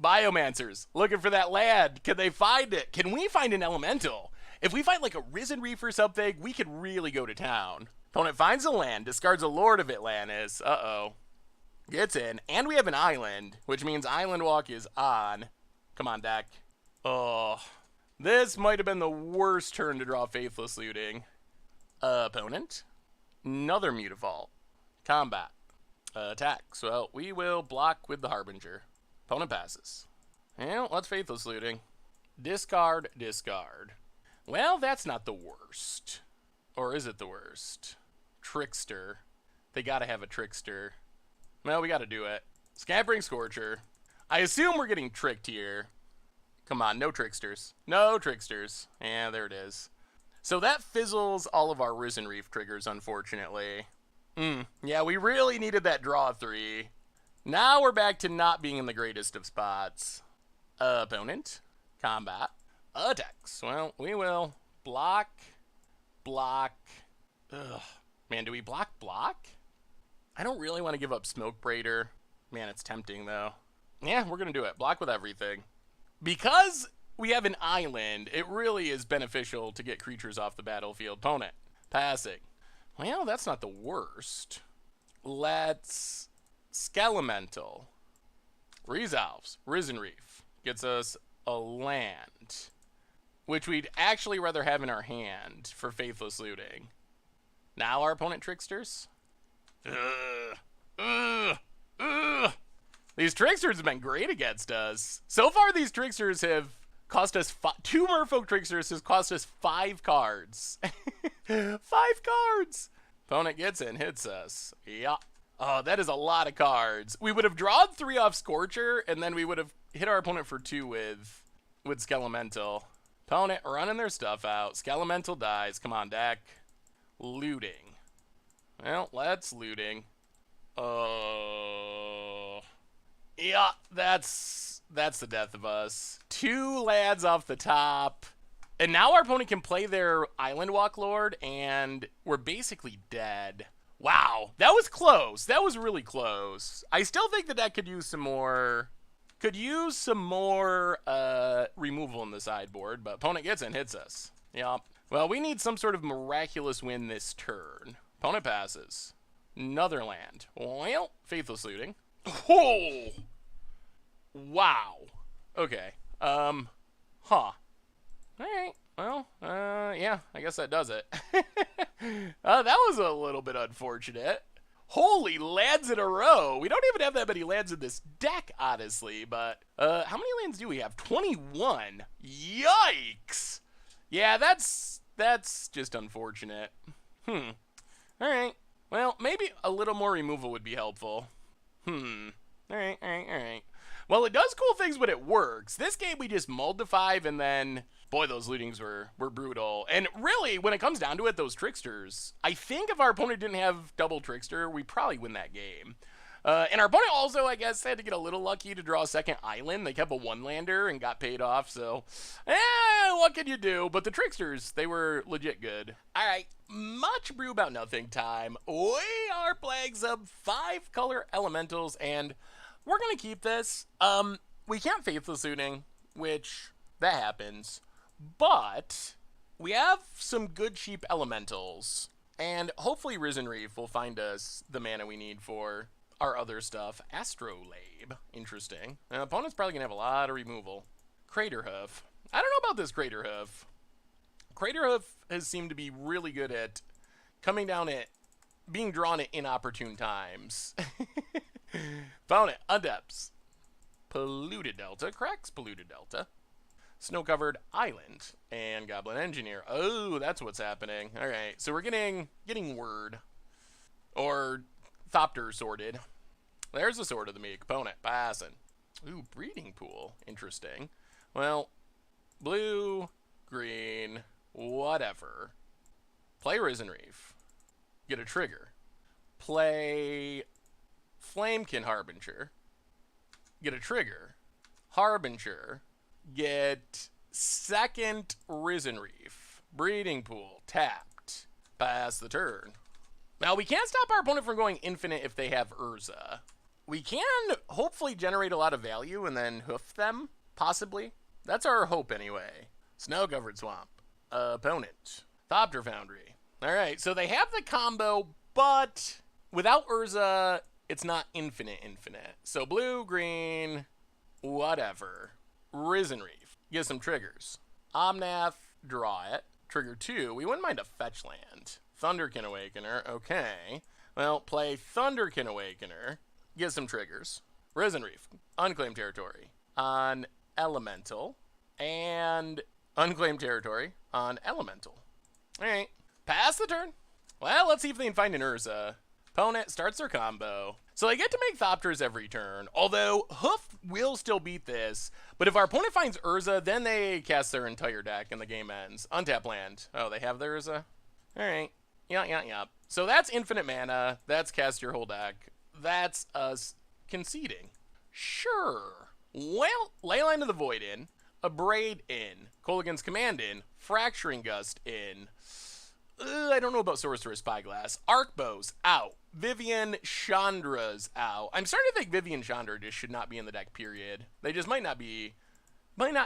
Speaker 1: Biomancers. Looking for that land. Can they find it? Can we find an Elemental? If we find like a Risen Reef or something, we could really go to town. Opponent finds a land. Discards a Lord of Atlantis. Uh-oh. Gets in. And we have an island, which means Island Walk is on. Come on, deck. Oh. This might have been the worst turn to draw Faithless Looting. Opponent. Another Mutavault. Combat. Attacks. Well, we will block with the Harbinger. Opponent passes. Well, let's Faithless Looting. Discard, discard. Well, that's not the worst. Or is it the worst? Trickster. They gotta have a Trickster. Well, we gotta do it. Scampering Scorcher. I assume we're getting tricked here. Come on, no Tricksters. No Tricksters. Yeah, there it is. So that fizzles all of our Risen Reef triggers, unfortunately. Yeah, we really needed that draw 3. Now we're back to not being in the greatest of spots. Opponent. Combat. Attacks. Well, we will block. Block. Ugh. Man, do we block? I don't really want to give up Smoke Braider. Man, it's tempting, though. Yeah, we're going to do it. Block with everything. Because we have an island, it really is beneficial to get creatures off the battlefield. Opponent. Passing. Well, that's not the worst. Let's Skelemental. Resolves. Risen Reef. Gets us a land. Which we'd actually rather have in our hand for Faithless Looting. Now our opponent Tricksters. These Tricksters have been great against us. So far, these Tricksters have cost us 2 Merfolk Tricksters has cost us 5 cards. 5 cards. Opponent gets in, hits us. Yeah. Oh, that is a lot of cards. We would have drawn 3 off Scorcher, and then we would have hit our opponent for 2 with Skelemental. Opponent running their stuff out. Skelemental dies. Come on, deck. Looting. Well, let's looting. Yeah, that's the death of us. 2 lads off the top. And now our opponent can play their Island Walk Lord, and we're basically dead. Wow, that was close. That was really close. I still think the deck could use some more... removal in the sideboard, but opponent gets in, hits us. Yup. Well, we need some sort of miraculous win this turn. Opponent passes. Another land. Well, Faithless Looting. Oh! Wow. Okay. Huh. Alright. Well, yeah, I guess that does it. That was a little bit unfortunate. Holy lands in a row. We don't even have that many lands in this deck, honestly, but how many lands do we have? 21. Yikes. Yeah, that's just unfortunate. All right. Well, maybe a little more removal would be helpful. All right. Well, it does cool things when it works. This game, we just mulled to 5, and then, boy, those lootings were brutal. And really, when it comes down to it, those Tricksters, I think if our opponent didn't have double Trickster, we probably win that game. And our opponent also, I guess, had to get a little lucky to draw a second island. They kept a one-lander and got paid off, so what can you do? But the Tricksters, they were legit good. All right, much brew about nothing time. We are playing some 5-color elementals, and we're going to keep this. We can't Faithless Looting, which, that happens. But we have some good cheap elementals, and hopefully Risen Reef will find us the mana we need for our other stuff. Astrolabe. Interesting. Now, opponent's probably going to have a lot of removal. Craterhoof. I don't know about this Craterhoof. Craterhoof has seemed to be really good at coming down at being drawn at inopportune times. Opponent, Adepts. Polluted Delta. Cracks Polluted Delta. Snow-covered Island. And Goblin Engineer. Oh, that's what's happening. Alright, so we're getting word. Or Thopter sorted. There's the Sword of the Meek. Opponent, passing. Ooh, Breeding Pool. Interesting. Well, blue, green, whatever. Play Risen Reef. Get a trigger. Play Flamekin Harbinger. Get a trigger. Harbinger. Get second Risen Reef. Breeding Pool. Tapped. Pass the turn. Now, we can't stop our opponent from going infinite if they have Urza. We can hopefully generate a lot of value and then hoof them, possibly. That's our hope anyway. Snow-covered Swamp. Opponent. Thopter Foundry. Alright, so they have the combo, but without Urza, it's not infinite. So blue, green, whatever. Risen Reef. Get some triggers. Omnath, draw it. Trigger 2. We wouldn't mind a fetch land. Thunderkin Awakener. Okay. Well, play Thunderkin Awakener. Get some triggers. Risen Reef. Unclaimed territory. On Elemental. And Unclaimed territory on Elemental. Alright. Pass the turn. Well, let's see if they can find an Urza. Opponent starts their combo. So they get to make Thopters every turn, although Hoof will still beat this. But if our opponent finds Urza, then they cast their entire deck and the game ends. Untap land. Oh, they have their Urza? Alright. Yeah. So that's infinite mana. That's cast your whole deck. That's us conceding. Sure. Well, Leyline of the Void in. Abraid in. Kolaghan's Command in. Fracturing Gust in. I don't know about Sorcerer's Spyglass. Arcbows out. Vivian Chandra's out. I'm starting to think Vivian Chandra just should not be in the deck, period. They just might not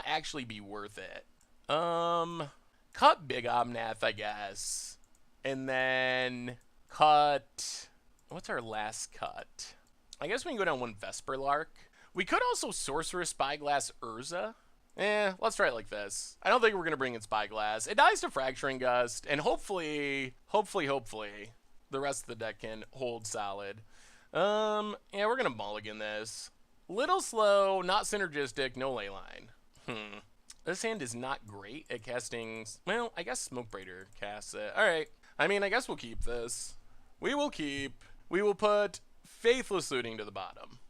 Speaker 1: actually be worth it. Cut Big Omnath, I guess. And then cut... What's our last cut? I guess we can go down one Vesper Lark. We could also Sorcerer's Spyglass Urza. Let's try it like this. I don't think we're going to bring in Spyglass. It dies to Fracturing Gust, and hopefully, the rest of the deck can hold solid. Yeah, we're going to mulligan this. Little slow, not synergistic, no Leyline. This hand is not great at casting... Well, I guess Smoke Braider casts it. Alright. I mean, I guess we'll keep this. We will keep... We will put Faithless Looting to the bottom.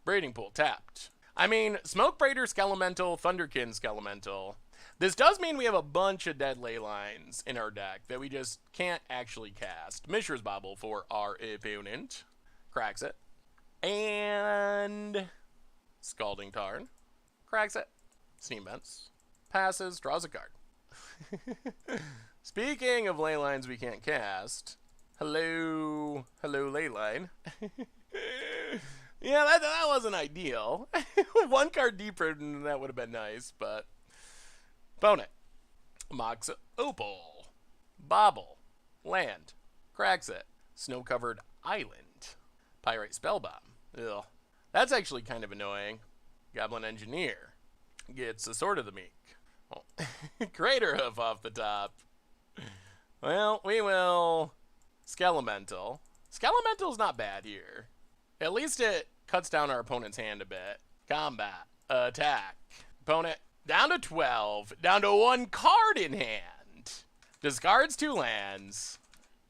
Speaker 1: Breeding Pool, tapped. I mean, Smoke Braider, Skelemental, Thunderkin, Skelemental. This does mean we have a bunch of dead ley lines in our deck that we just can't actually cast. Mishra's Bauble for our opponent. Cracks it. And... Scalding Tarn. Cracks it. Steam Vents. Passes, draws a card. Speaking of ley lines we can't cast... Hello leyline. Yeah, that wasn't ideal. One card deeper than that would have been nice, but... Opponent. Mox Opal. Bobble. Land. Cracks it. Snow-covered Island. Pyrite Spellbomb. Ugh. That's actually kind of annoying. Goblin Engineer. Gets the Sword of the Meek. Oh. Craterhoof off the top. Well, we will... Skelemental. Skelemental's not bad here. At least it cuts down our opponent's hand a bit. Combat. Attack. Opponent down to 12. Down to 1 card in hand. Discards 2 lands.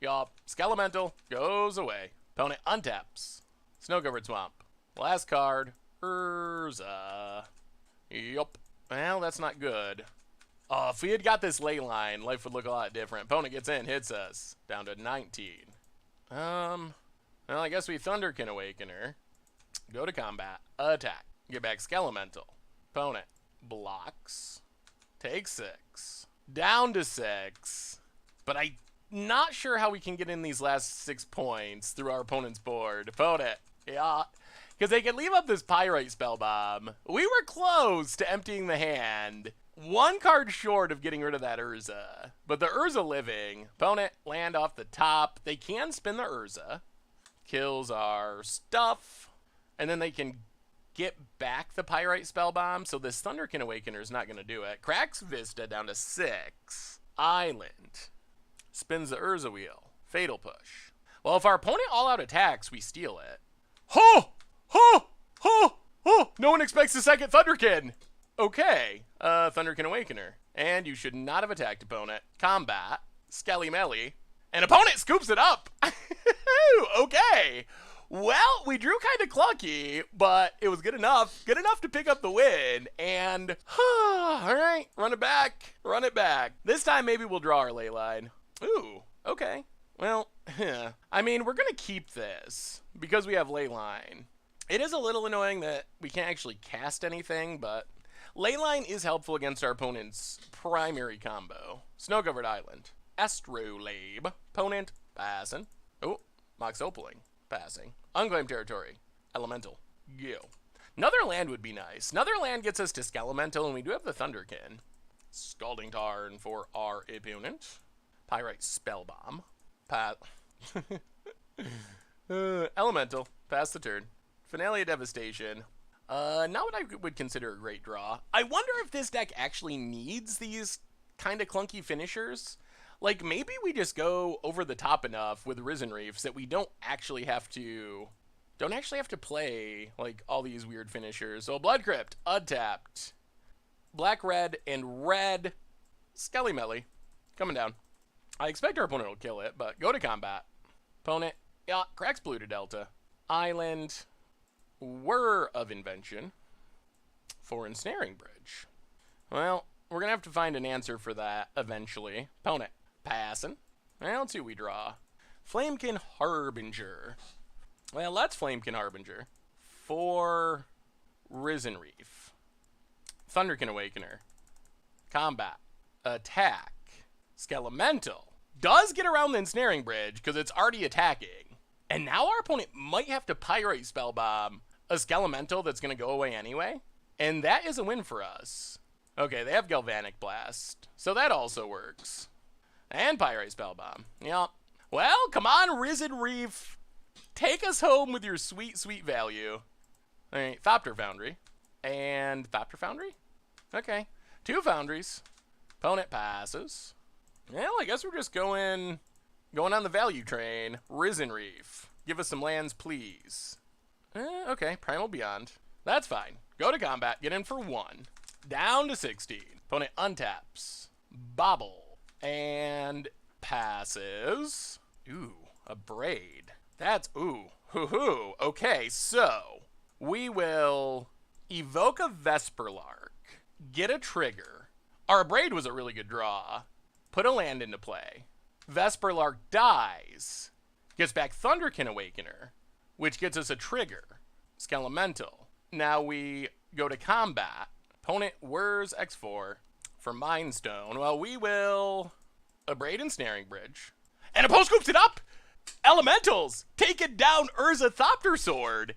Speaker 1: Yup. Skelemental goes away. Opponent untaps. Snow-covered Swamp. Last card. Urza. Yup. Well, that's not good. Oh, if we had got this ley line, life would look a lot different. Opponent gets in, hits us. Down to 19. Well, I guess we Thunderkin Awakener. Go to combat. Attack. Get back Skelemental. Opponent. Blocks. Take 6. Down to 6. But I'm not sure how we can get in these last 6 points through our opponent's board. Opponent. Yeah. Because they can leave up this Pyrite Spellbomb. We were close to emptying the hand. 1 card short of getting rid of that Urza. But the Urza living. Opponent, land off the top. They can spin the Urza. Kills our stuff. And then they can get back the Pyrite Spellbomb. So this Thunderkin Awakener is not going to do it. Cracks Vista down to 6. Island. Spins the Urza wheel. Fatal Push. Well, if our opponent all-out attacks, we steal it. Ho! Ho! Ho! Ho! No one expects the second Thunderkin! Okay. Thunderkin Awakener. And you should not have attacked opponent. Combat. Skelly Melly. And opponent scoops it up! Okay. Well, we drew kind of clunky, but it was good enough. Good enough to pick up the win. And, alright, run it back. Run it back. This time maybe we'll draw our ley line. Ooh, okay. Well, I mean, we're going to keep this because we have ley line. It is a little annoying that we can't actually cast anything, but Leyline is helpful against our opponent's primary combo. Snow-covered island. Astrolabe. Opponent, passing. Oh, Mox Opaling, passing. Unclaimed territory. Elemental. Go. Another land would be nice. Another land gets us to Skelemental, and we do have the Thunderkin. Scalding Tarn for our opponent. Pyrite Spellbomb. Elemental. Pass the turn. Finale of Devastation. Not what I would consider a great draw. I wonder if this deck actually needs these kind of clunky finishers. Like, maybe we just go over the top enough with Risen Reefs that we don't actually have to play, like, all these weird finishers. So, Blood Crypt, untapped. Black, red, and red. Skelly Melly. Coming down. I expect our opponent will kill it, but go to combat. Opponent, yeah, cracks blue to Delta. Island, Whir of Invention for Ensnaring Bridge. Well, we're going to have to find an answer for that eventually. Opponent, passing. Well, let's see what we draw. Flamekin Harbinger. Well, let's Flamekin Harbinger for Risen Reef. Thunderkin Awakener. Combat. Attack. Skelemental. Does get around the Ensnaring Bridge because it's already attacking. And now our opponent might have to Pyrite Spellbomb a Skelemental that's going to go away anyway. And that is a win for us. Okay, they have Galvanic Blast. So that also works. And Pyrite Spellbomb. Yep. Well, come on, Risen Reef. Take us home with your sweet, sweet value. Alright, Thopter Foundry. And Thopter Foundry? Okay. 2 Foundries. Opponent passes. Well, I guess we're just going on the value train. Risen Reef. Give us some lands, please. Okay, Primal Beyond. That's fine. Go to combat. Get in for 1. Down to 16. Opponent untaps. Bobble. And passes. Ooh, a Braid. That's, ooh, hoo-hoo. Okay, so we will evoke a Vesperlark. Get a trigger. Our Braid was a really good draw. Put a land into play. Vesperlark dies. Gets back Thunderkin Awakener, which gets us a trigger. Skelemental. Now we go to combat. Opponent whirs X4 for Mind Stone. Well, we will Abrade Ensnaring Bridge. And Oppo scoops it up! Elementals! Taking down Urza Thopter Sword!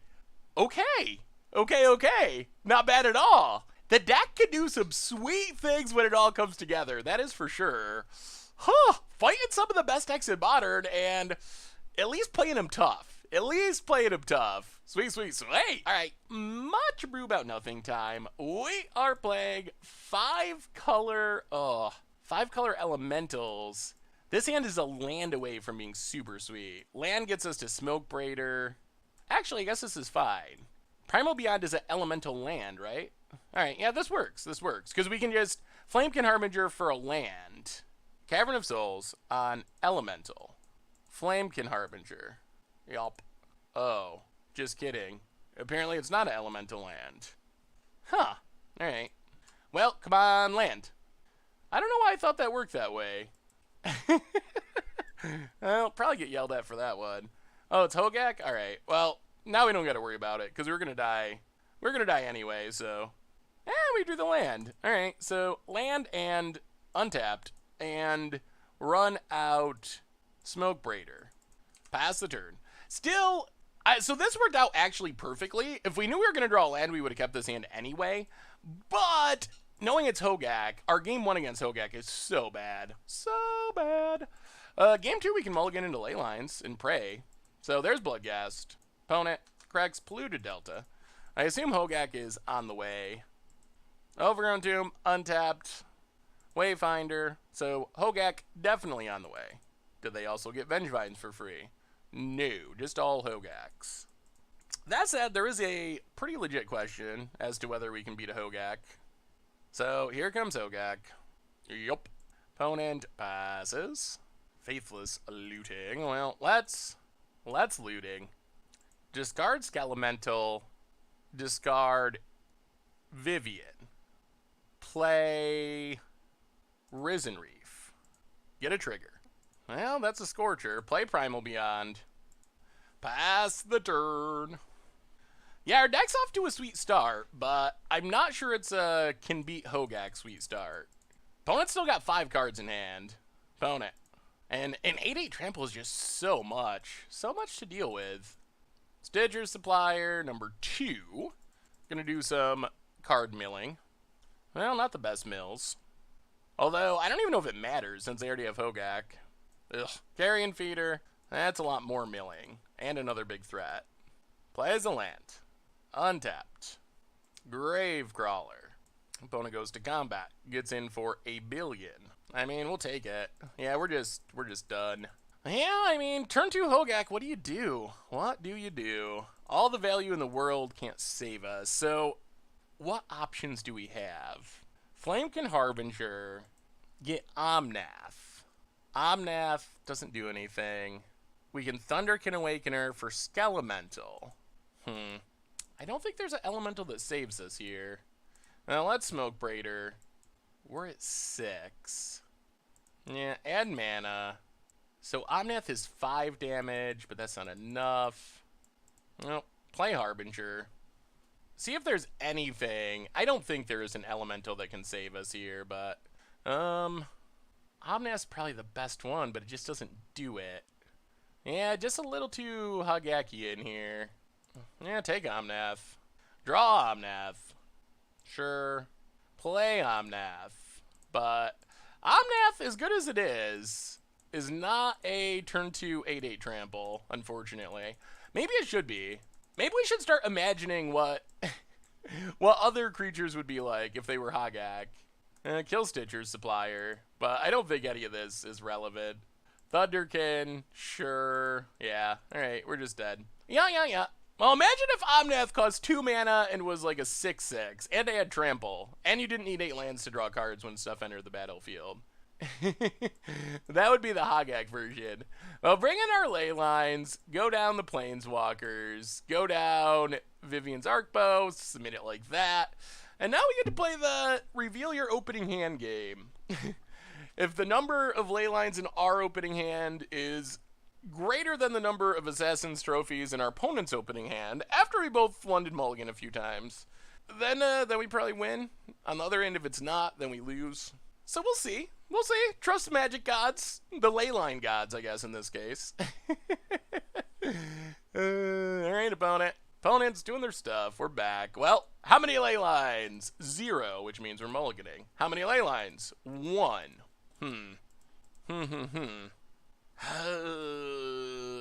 Speaker 1: Okay. Okay. Not bad at all. The deck can do some sweet things when it all comes together. That is for sure. Fighting some of the best decks in Modern and at least playing them tough. Sweet. Alright, much brew about nothing time. We are playing 5-color elementals. This hand is a land away from being super sweet. Land gets us to Smoke Braider. Actually, I guess this is fine. Primal Beyond is an elemental land, right? Alright, yeah, this works. Because we can just Flamekin Harbinger for a land. Cavern of Souls on elemental. Flamekin Harbinger. Yup. Oh, just kidding. Apparently it's not an elemental land. Huh. Alright. Well, come on, land. I don't know why I thought that worked that way. I'll probably get yelled at for that one. Oh, it's Hogak? Alright, well, now we don't gotta worry about it, because we're gonna die. We're gonna die anyway, so... we drew the land. Alright, so land and untapped, and run out Smoke Braider. Pass the turn. Still, so this worked out actually perfectly. If we knew we were gonna draw a land, we would have kept this hand anyway, but... knowing it's Hogak, our game 1 against Hogak is so bad. So bad. Game 2, we can mulligan into ley lines and pray. So there's Bloodghast. Opponent corrects Polluted Delta. I assume Hogak is on the way. Overgrown Tomb, untapped. Wayfinder. So Hogak definitely on the way. Did they also get Vengevines for free? No, just all Hogaks. That said, there is a pretty legit question as to whether we can beat a Hogak. So here comes Hogak. Yup. Opponent passes. Faithless looting. Well, let's looting. Discard Skelemental. Discard Vivian. Play Risen Reef. Get a trigger. Well, that's a Scorcher. Play Primal Beyond. Pass the turn. Yeah, our deck's off to a sweet start, but I'm not sure it's a can beat Hogak sweet start. Opponent's still got 5 cards in hand. Opponent. And an 8/8 trample is just so much. So much to deal with. Stitcher's Supplier, number 2. Gonna do some card milling. Well, not the best mills. Although, I don't even know if it matters since they already have Hogak. Ugh. Carrion Feeder. That's a lot more milling. And another big threat. Plays a land. Untapped. Gravecrawler. Opponent goes to combat. Gets in for a billion. I mean, we'll take it. Yeah, we're just done. Yeah, I mean, turn 2 Hogak, what do you do? What do you do? All the value in the world can't save us. So, what options do we have? Flamekin Harbinger. Get Omnath. Omnath doesn't do anything. We can Thunderkin Awakener for Skelemental. I don't think there's an elemental that saves us here. Now let's Smoke Braider. We're at 6. Yeah, add mana. So Omnath is 5 damage, but that's not enough. Well, play Harbinger. See if there's anything. I don't think there is an elemental that can save us here, but Omnath's probably the best one, but it just doesn't do it. Yeah, just a little too Hogakian here. Yeah, take Omnath. Draw Omnath. Sure. Play Omnath. But Omnath, as good as it is not a turn 2 8/8 trample, unfortunately. Maybe it should be. Maybe we should start imagining what what other creatures would be like if they were Hogak. Kill Stitcher's Supplier. But I don't think any of this is relevant. Thunderkin, sure. Yeah, alright, we're just dead. Yeah. Well, imagine if Omnath cost 2 mana and was like a 6/6, and they had Trample, and you didn't need 8 lands to draw cards when stuff entered the battlefield. That would be the Hogak version. Well, bring in our ley lines, go down the Planeswalkers, go down Vivian's Arcbow, submit it like that, and now we get to play the Reveal Your Opening Hand game. If the number of ley lines in our opening hand is greater than the number of Assassin's Trophies in our opponent's opening hand, after we both London Mulligan a few times, then we probably win. On the other end, if it's not, then we lose. So we'll see. We'll see. Trust the magic gods. The ley line gods, I guess, in this case. Alright, opponent. Opponent's doing their stuff. We're back. Well, how many ley lines? 0, which means we're mulliganing. How many ley lines? 1.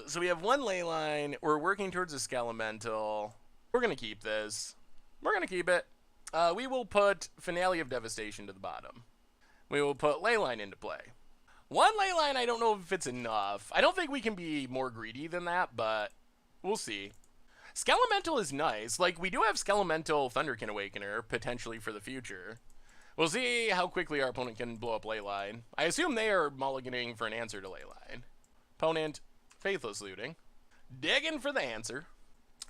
Speaker 1: So we have 1 ley line. We're working towards a Skelemental. We're going to keep this. We're going to keep it. We will put Finale of Devastation to the bottom. We will put Leyline into play. 1 Leyline, I don't know if it's enough. I don't think we can be more greedy than that, but we'll see. Skelemental is nice. Like, we do have Skelemental Thunderkin Awakener, potentially for the future. We'll see how quickly our opponent can blow up Leyline. I assume they are mulliganing for an answer to Leyline. Opponent, Faithless Looting. Digging for the answer.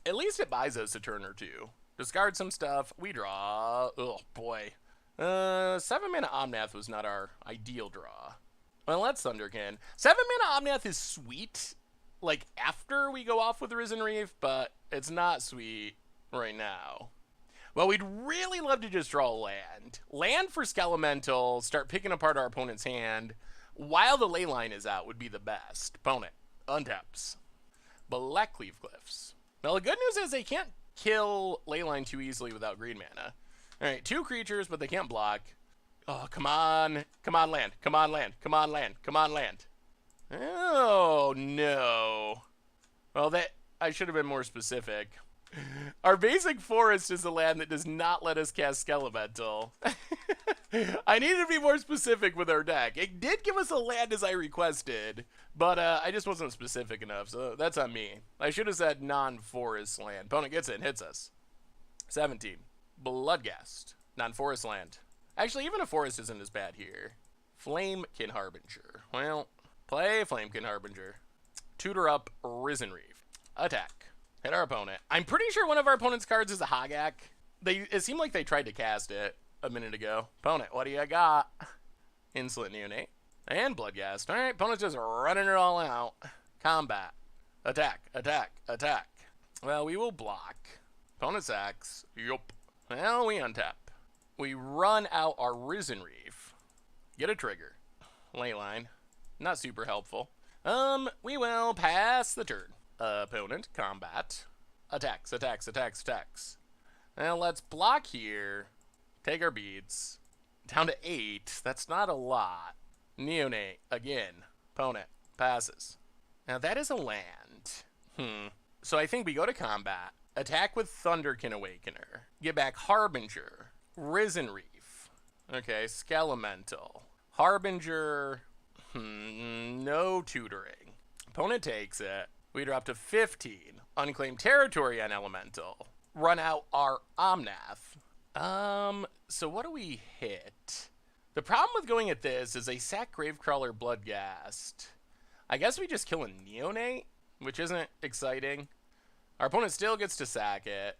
Speaker 1: At least it buys us a turn or 2. Discard some stuff. We draw. Oh, boy. 7 mana Omnath was not our ideal draw. Well, let's Thunderkin. 7 mana Omnath is sweet. like after we go off with the Risen Reef, but it's not sweet right now. Well, we'd really love to just draw a land. Land for Skelemental, start picking apart our opponent's hand, while the ley line is out would be the best. Opponent, untaps. Blackleaf Glyphs. Now, the good news is they can't kill ley line too easily without green mana. Alright, 2 creatures, but they can't block. Oh, come on. Come on, land. Come on, land. Come on, land. Come on, land. Oh, no. Well, I should have been more specific. Our basic forest is a land that does not let us cast Skelemental. I needed to be more specific with our deck. It did give us a land as I requested, but I just wasn't specific enough, so that's on me. I should have said non-forest land. Opponent gets it and hits us. 17. Bloodghast. Non-forest land. Actually, even a forest isn't as bad here. Flamekin Harbinger. Well, play Flamekin Harbinger. Tutor up Risen Reef. Attack. Hit our opponent. I'm pretty sure one of our opponent's cards is a Hogak. It seemed like they tried to cast it a minute ago. Opponent, what do you got? Insolent Neonate. And Bloodghast. Alright, opponent's just running it all out. Combat. Attack, attack, attack. Well, we will block. Opponent sacks. Yup. Well, we untap. We run out our Risen Reef. Get a trigger. Leyline. Not super helpful. We will pass the turn. Opponent, combat. Attacks, attacks, attacks, attacks. Now let's block here. Take our beads. Down to 8. That's not a lot. Neonate, again. Opponent, passes. Now that is a land. So I think we go to combat. Attack with Thunderkin Awakener. Get back Harbinger. Risen Reef. Okay, Skelemental. Harbinger. No tutoring. Opponent takes it. We drop to 15. Unclaimed territory on Elemental. Run out our Omnath. So what do we hit? The problem with going at this is they sack Gravecrawler Bloodghast. I guess we just kill a Neonate, which isn't exciting. Our opponent still gets to sack it.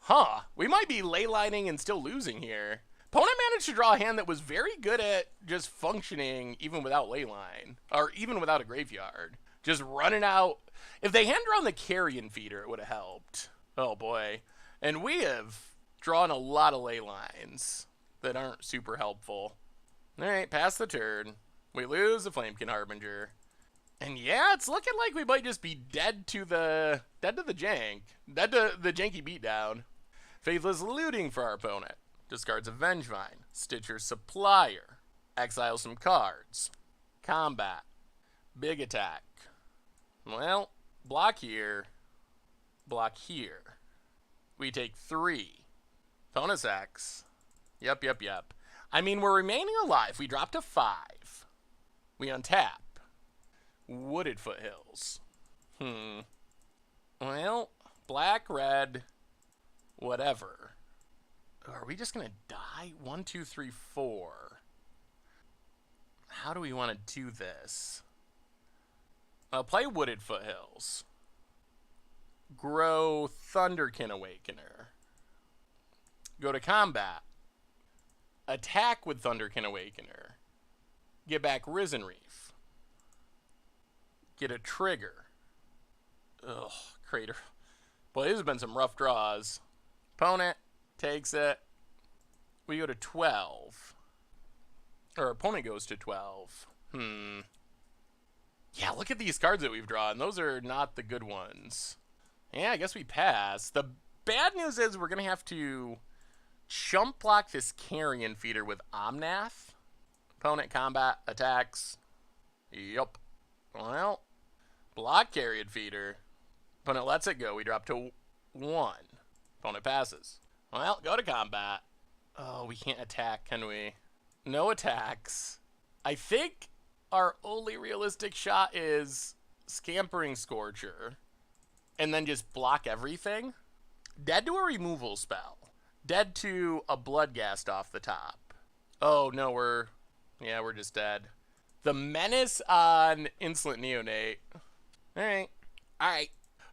Speaker 1: Huh, we might be leylining and still losing here. Opponent managed to draw a hand that was very good at just functioning even without leyline, or even without a graveyard. Just running out. If they hand drawn the Carrion Feeder, it would have helped. Oh boy. And we have drawn a lot of ley lines that aren't super helpful. Alright, pass the turn. We lose the Flamekin Harbinger. And yeah, it's looking like we might just be dead to the jank. Dead to the janky beatdown. Faithless Looting for our opponent. Discards a Vengevine. Stitcher Supplier. Exile some cards. Combat. Big attack. Well, block here. Block here. We take 3. Opponent sacks. Yep. I mean, we're remaining alive. We drop to 5. We untap. Wooded Foothills. Well, black, red, whatever. Are we just gonna die? 1, 2, 3, 4. How do we want to do this? I'll play Wooded Foothills. Grow Thunderkin Awakener. Go to combat. Attack with Thunderkin Awakener. Get back Risen Reef. Get a trigger. Ugh, Crater. Boy, these have been some rough draws. Opponent takes it. We go to 12. Or opponent goes to 12. Yeah, look at these cards that we've drawn. Those are not the good ones. Yeah, I guess we pass. The bad news is we're going to have to chump block this Carrion Feeder with Omnath. Opponent combat attacks. Yup. Well, block Carrion Feeder. Opponent lets it go. We drop to 1. Opponent passes. Well, go to combat. Oh, we can't attack, can we? No attacks. I think our only realistic shot is Scampering Scorcher. And then just block everything. Dead to a removal spell. Dead to a Bloodghast off the top. Oh, no, we're just dead. The Menace on Insolent Neonate. Alright.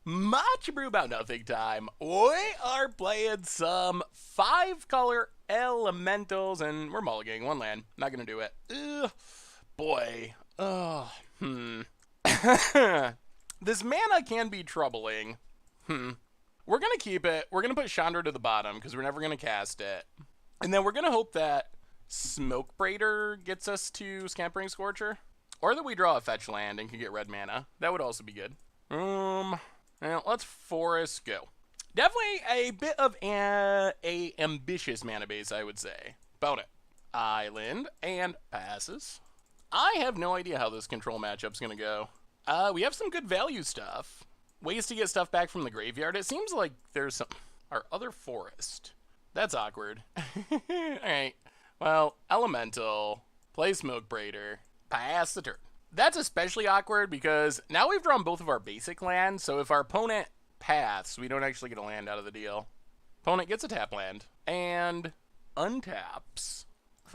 Speaker 1: Much Abrew About Nothing time. We are playing some 5-color elementals, and we're mulliganing 1 land. Not gonna do it. Ugh. Boy. This mana can be troubling. We're going to keep it. We're going to put Chandra to the bottom because we're never going to cast it. And then we're going to hope that Smoke Braider gets us to Scampering Scorcher. Or that we draw a fetch land and can get red mana. That would also be good. Well, let's Forest go. Definitely a bit of a ambitious mana base, I would say. About it. Island and passes. I have no idea how this control matchup's going to go. We have some good value stuff. Ways to get stuff back from the graveyard. It seems like there's some... Our other forest. That's awkward. Alright. Well, Elemental. Play Smoke Braider. Pass the turn. That's especially awkward because now we've drawn both of our basic lands, so if our opponent paths, we don't actually get a land out of the deal. Opponent gets a tap land. And untaps.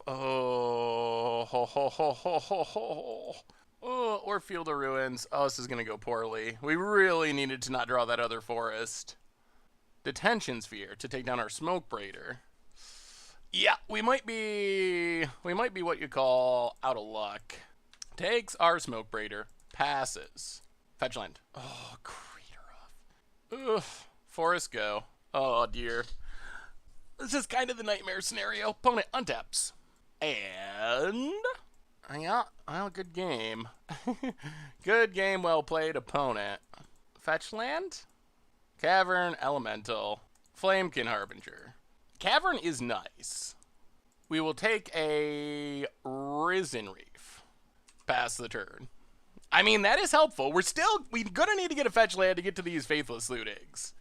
Speaker 1: Oh, ho, ho, ho, ho, ho, ho. Oh, or Field of Ruins. Oh, this is going to go poorly. We really needed to not draw that other forest. Detention Sphere to take down our Smoke Braider. Yeah, we might be what you call out of luck. Takes our Smoke Braider. Passes. Fetch land. Oh, Crater Hoof. Ugh. Forest go. Oh, dear. This is kind of the nightmare scenario. Opponent untaps. And... yeah, well, good game. Good game, well played, opponent. Fetch land? Cavern, Elemental. Flamekin Harbinger. Cavern is nice. We will take a Risen Reef. Pass the turn. I mean, that is helpful. We're gonna need to get a fetch land to get to these Faithless Lootings.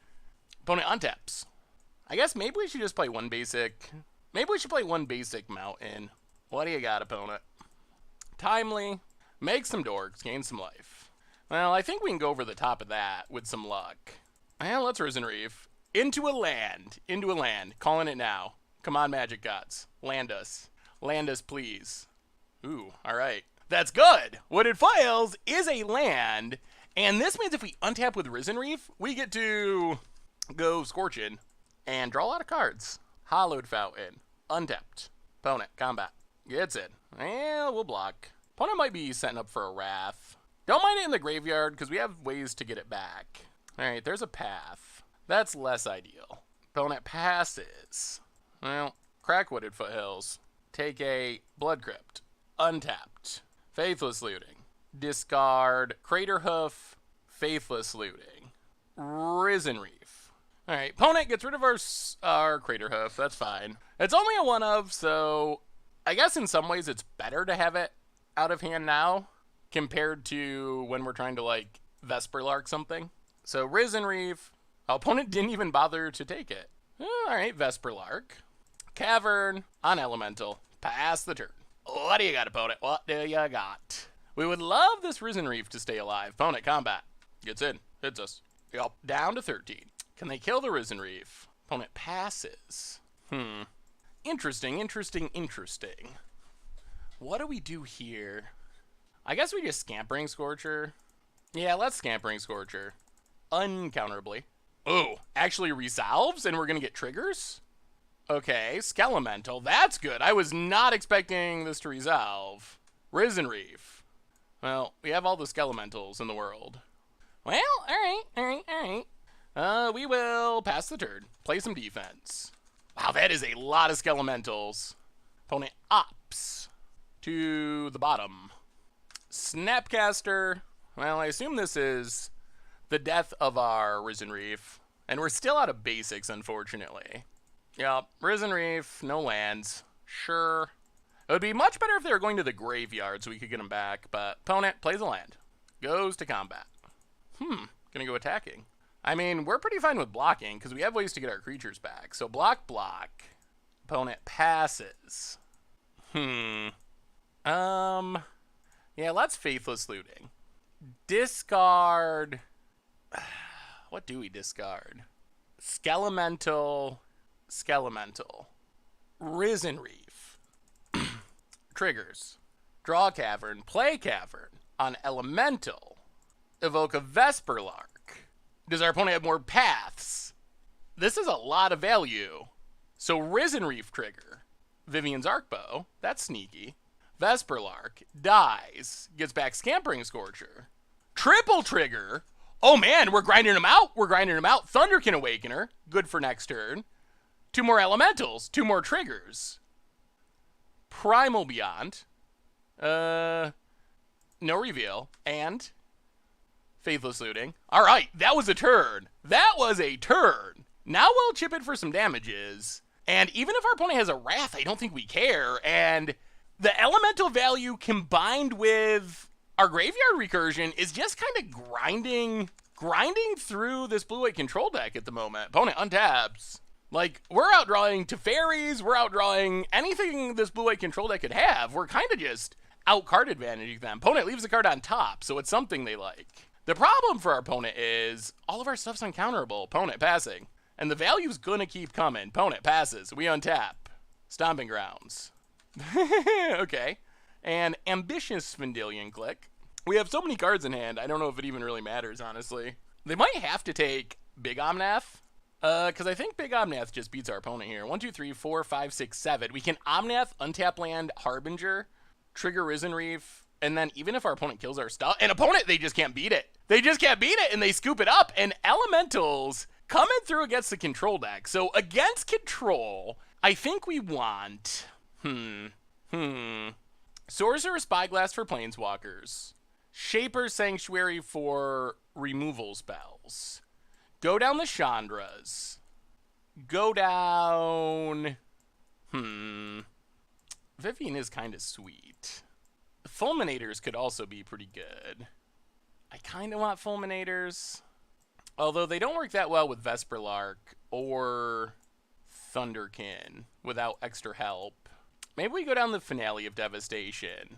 Speaker 1: Opponent untaps. I guess maybe we should just play one basic. Maybe we should play one basic mountain. What do you got, opponent? Timely. Make some dorks. Gain some life. Well, I think we can go over the top of that with some luck. Well, let's Risen Reef. Into a land. Into a land. Calling it now. Come on, Magic Gods. Land us. Land us, please. Ooh, alright. That's good! Wooded Files is a land, and this means if we untap with Risen Reef, we get to go Scorchin and draw a lot of cards. Hollowed Fountain. Untapped. Opponent. Combat. Gets it. Well, we'll block. Opponent might be setting up for a Wrath. Don't mind it in the graveyard, because we have ways to get it back. Alright, there's a path. That's less ideal. Opponent passes. Well, crack Wooded Foothills. Take a Blood Crypt. Untapped. Faithless Looting. Discard Crater Hoof. Faithless Looting. Risen Reef. Alright, opponent gets rid of our Crater Hoof. That's fine. It's only a one of, so I guess in some ways it's better to have it out of hand now compared to when we're trying to, like, Vesperlark something. So Risen Reef. Our opponent didn't even bother to take it. Alright, Vesperlark. Cavern on Elemental. Pass the turn. What do you got, opponent? What do you got? We would love this Risen Reef to stay alive. Opponent, combat. Gets in. Hits us. Yup. Down to 13. Can they kill the Risen Reef? Opponent passes. Interesting, interesting, interesting. What do we do here? I guess we just Scampering Scorcher. Yeah, let's Scampering Scorcher. Uncounterably. Oh, actually resolves and we're going to get triggers? Okay, Skelemental. That's good. I was not expecting this to resolve. Risen Reef. Well, we have all the Skelementals in the world. Well, alright. We will pass the turn. Play some defense. Wow, that is a lot of Skelementals. Opponent opts to the bottom. Snapcaster. Well, I assume this is the death of our Risen Reef. And we're still out of basics, unfortunately. Yep, Risen Reef, no lands. Sure. It would be much better if they were going to the graveyard so we could get them back, but opponent plays a land. Goes to combat. Gonna go attacking. I mean, we're pretty fine with blocking, because we have ways to get our creatures back. So block. Opponent passes. Yeah, let's Faithless Looting. Discard... What do we discard? Skelemental... Risen Reef. Triggers. Draw Cavern. Play Cavern. On Elemental. Evoke a Vesperlark. Does our opponent have more paths? This is a lot of value. So Risen Reef trigger. Vivian's Arcbow. That's sneaky. Vesperlark. Dies. Gets back Scampering Scorcher. Triple trigger. Oh man, we're grinding them out. We're grinding them out. Thunderkin Awakener, good for next turn. 2 more elementals, 2 more triggers. Primal Beyond. No reveal. And Faithless Looting. All right, that was a turn. That was a turn. Now we'll chip it for some damages. And even if our opponent has a Wrath, I don't think we care. And the elemental value combined with our graveyard recursion is just kind of grinding through this blue-white control deck at the moment. Opponent untabs. Like, we're outdrawing Teferis, we're outdrawing anything this blue-white control deck could have. We're kind of just out-card advantaging them. Opponent leaves the card on top, so it's something they like. The problem for our opponent is all of our stuff's uncounterable. Opponent passing. And the value's gonna keep coming. Opponent passes. We untap. Stomping Grounds. Okay. And Ambitious Vendilion Click. We have so many cards in hand, I don't know if it even really matters, honestly. They might have to take Big Omnath. Because I think Big Omnath just beats our opponent here. 1, 2, 3, 4, 5, 6, 7. We can Omnath, untap land, Harbinger, trigger Risen Reef, and then even if our opponent kills our stuff, an opponent, they just can't beat it. They just can't beat it, and they scoop it up. And Elementals coming through against the control deck. So against control, I think we want... Sorcerer Spyglass for Planeswalkers. Shaper's Sanctuary for removal spells. Go down the Chandras. Go down... Vivian is kind of sweet. Fulminators could also be pretty good. I kind of want Fulminators. Although they don't work that well with Vesperlark or Thunderkin without extra help. Maybe we go down the Finale of Devastation.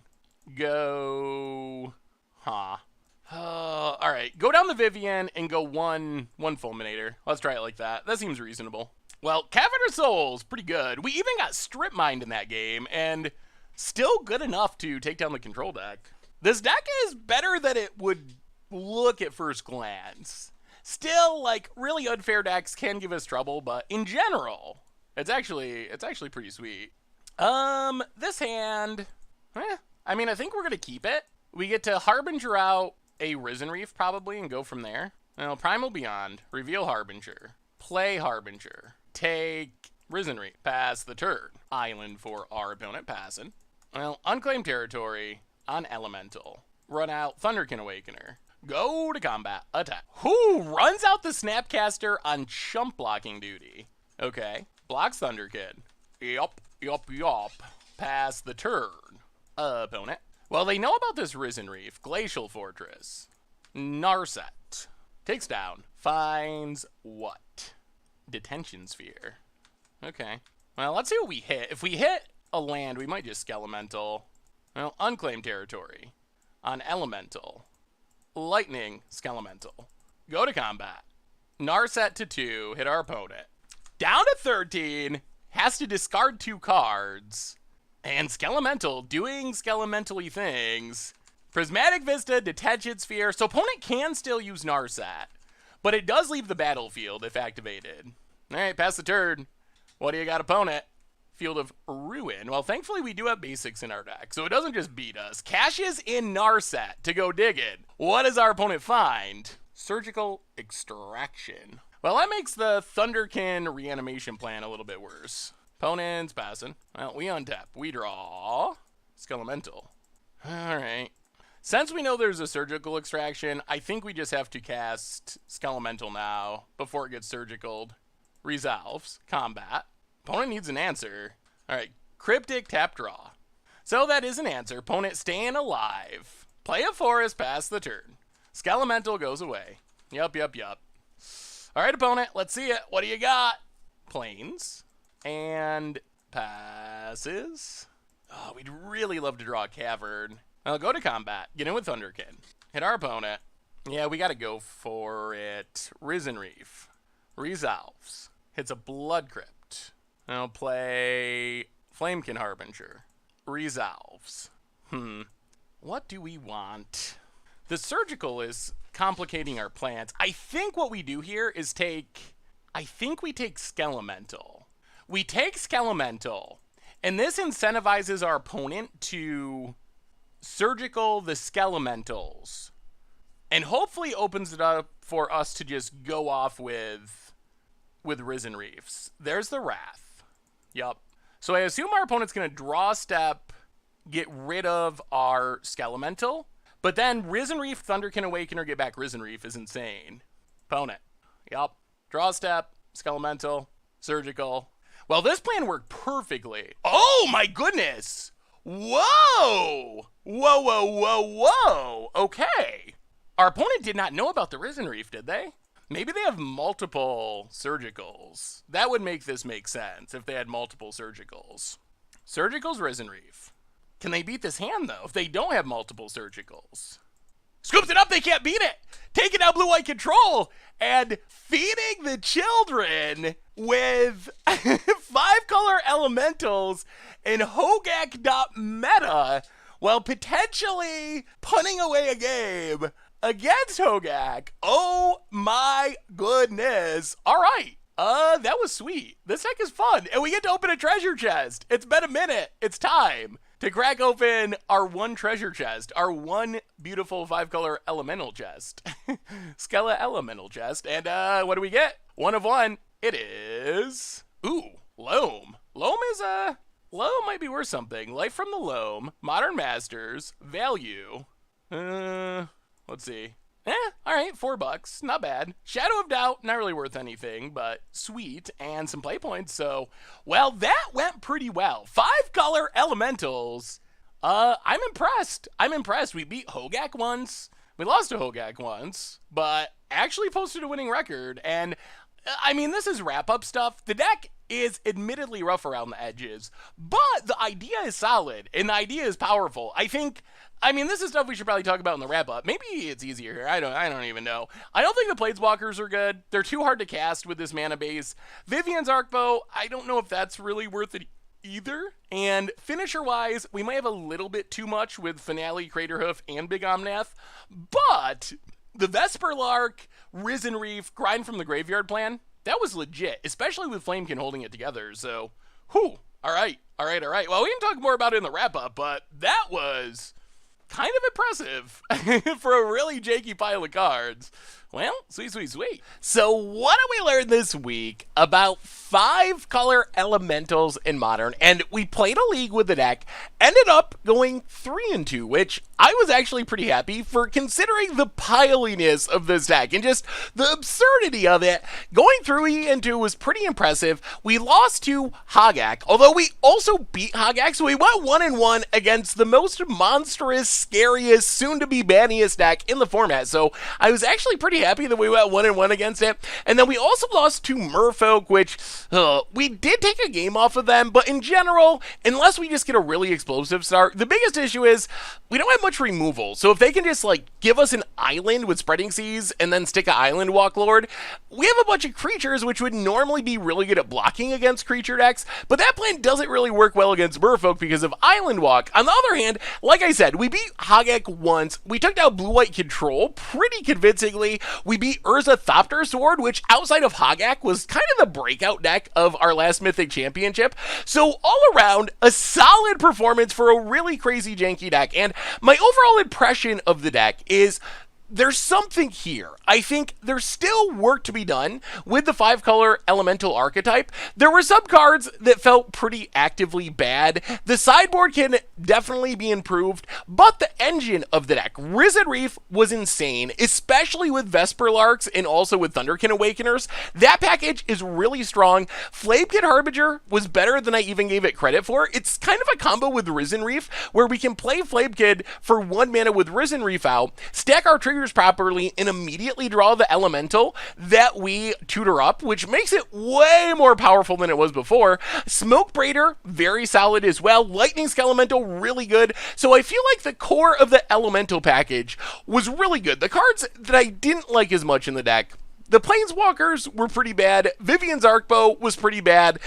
Speaker 1: Go... Alright, go down the Vivian and go one Fulminator. Let's try it like that. That seems reasonable. Well, Cavernous Souls, pretty good. We even got Strip Mined in that game, and still good enough to take down the control deck. This deck is better than it would look at first glance. Still, like, really unfair decks can give us trouble, but in general, it's actually pretty sweet. This hand, I mean, I think we're gonna keep it. We get to Harbinger out a Risen Reef, probably, and go from there. Now, Primal Beyond, reveal Harbinger, play Harbinger, take Risen Reef, pass the turn. Island for our opponent, passing. Well, Unclaimed Territory on Elemental. Run out Thunderkin Awakener. Go to combat, attack. Who runs out the Snapcaster on chump blocking duty? Okay, blocks Thunderkin. Yup. Pass the turn. Opponent. Well, they know about this Risen Reef. Glacial Fortress. Narset. Takes down. Finds what? Detention Sphere. Okay. Well, let's see what we hit. If we hit a land, we might just Skelemental. Well, Unclaimed Territory. On Elemental. Lightning Skelemental. Go to combat. Narset to 2. Hit our opponent. Down to 13. Has to discard 2 cards. And Skelemental doing Skelemental-y things. Prismatic Vista, Detention Sphere. So opponent can still use Narset. But it does leave the battlefield if activated. Alright, pass the turn. What do you got, opponent? Field of Ruin. Well, thankfully we do have basics in our deck, so it doesn't just beat us. Caches in Narset to go digging. What does our opponent find? Surgical Extraction. Well, that makes the Thunderkin reanimation plan a little bit worse. Opponent's passing. Well, we untap. We draw. Skelemental. Alright. Since we know there's a Surgical Extraction, I think we just have to cast Skelemental now before it gets Surgicaled. Resolves. Combat. Opponent needs an answer. Alright. Cryptic Tap Draw. So that is an answer. Opponent staying alive. Play a forest, pass the turn. Skelemental goes away. Yup. Alright, opponent. Let's see it. What do you got? Plains. And passes. Oh, we'd really love to draw a Cavern. Well, go to combat. Get in with Thunderkin. Hit our opponent. Yeah, we gotta go for it. Risen Reef. Resolves. Hits a Blood Crypt. I'll play Flamekin Harbinger. Resolves. What do we want? The Surgical is complicating our plans. I think what we do here is I think we take Skelemental. We take Skelemental, and this incentivizes our opponent to Surgical the Skelementals and hopefully opens it up for us to just go off with Risen Reefs. There's the Wrath. Yup. So I assume our opponent's going to draw a step, get rid of our Skelemental, but then Risen Reef, Thunderkin Awakener, get back Risen Reef is insane. Opponent. Yup. Draw a step, Skelemental, Surgical. Well, this plan worked perfectly. Oh my goodness! Whoa! Whoa, whoa, whoa, whoa! Okay. Our opponent did not know about the Risen Reef, did they? Maybe they have multiple Surgicals. That would make this make sense if they had multiple Surgicals. Surgicals, Risen Reef. Can they beat this hand, though, if they don't have multiple Surgicals? Scoops it up, they can't beat it! Taking out blue-white control and feeding the children with 5-color elementals in Hogak.meta while potentially punting away a game against Hogak. Oh my goodness. All right. That was sweet. This deck is fun. And we get to open a treasure chest. It's been a minute. It's time to crack open our one treasure chest, our one beautiful 5-color elemental chest. Skella elemental chest. And what do we get? One of one. It is... Ooh, Loam. Loam might be worth something. Life from the Loam, Modern Masters, value. Let's see. All right, $4. Not bad. Shadow of Doubt, not really worth anything, but sweet. And some play points. So, well, that went pretty well. 5-color elementals. I'm impressed. We beat Hogak once. We lost to Hogak once, but actually posted a winning record. And, I mean, this is wrap-up stuff. The deck is admittedly rough around the edges, but the idea is solid, and the idea is powerful. I mean, this is stuff we should probably talk about in the wrap-up. Maybe it's easier here. I don't even know. I don't think the Planeswalkers are good. They're too hard to cast with this mana base. Vivian's Arcbow, I don't know if that's really worth it either. And finisher-wise, we might have a little bit too much with Finale, Craterhoof, and Big Omnath. But the Vesper Lark, Risen Reef, Grind from the Graveyard plan, that was legit, especially with Flamekin holding it together. So, whew. All right. Well, we can talk more about it in the wrap-up, but that was kind of impressive for a really janky pile of cards. Well, sweet. So what did we learn this week about 5-color elementals in Modern? And we played a league with the deck, ended up going 3-2, which I was actually pretty happy for, considering the piliness of this deck and just the absurdity of it. Going 3-2 was pretty impressive. We lost to Hogak, although we also beat Hogak, so we went 1-1 against the most monstrous, scariest, soon-to-be banniest deck in the format. So I was actually pretty happy that we went 1-1 against it. And then we also lost to Merfolk, which we did take a game off of them, but in general, unless we just get a really explosive start, the biggest issue is we don't have much removal. So if they can just give us an island with Spreading Seas and then stick an Island Walk Lord, we have a bunch of creatures which would normally be really good at blocking against creature decks, but that plan doesn't really work well against Merfolk because of Island Walk. On the other hand, like I said, we beat Hogak once. We took down blue-white control pretty convincingly. We beat Urza Thopter Sword, which outside of Hogak was kind of the breakout deck of our last Mythic Championship. So all around, a solid performance for a really crazy janky deck. And my overall impression of the deck is there's something here. I think there's still work to be done with the 5-color elemental archetype. There were some cards that felt pretty actively bad. The sideboard can definitely be improved, but the engine of the deck, Risen Reef, was insane, especially with Vesper Larks and also with Thunderkin Awakeners. That package is really strong. Flamekid Harbinger was better than I even gave it credit for. It's kind of a combo with Risen Reef, where we can play Flamekid for 1 mana with Risen Reef out, stack our triggers properly, and immediately draw the elemental that we tutor up, which makes it way more powerful than it was before. Smoke Braider, very solid as well. Lightning Skelemental, really good. So I feel like the core of the elemental package was really good. The cards that I didn't like as much in the deck, the Planeswalkers were pretty bad. Vivian's Arcbow was pretty bad.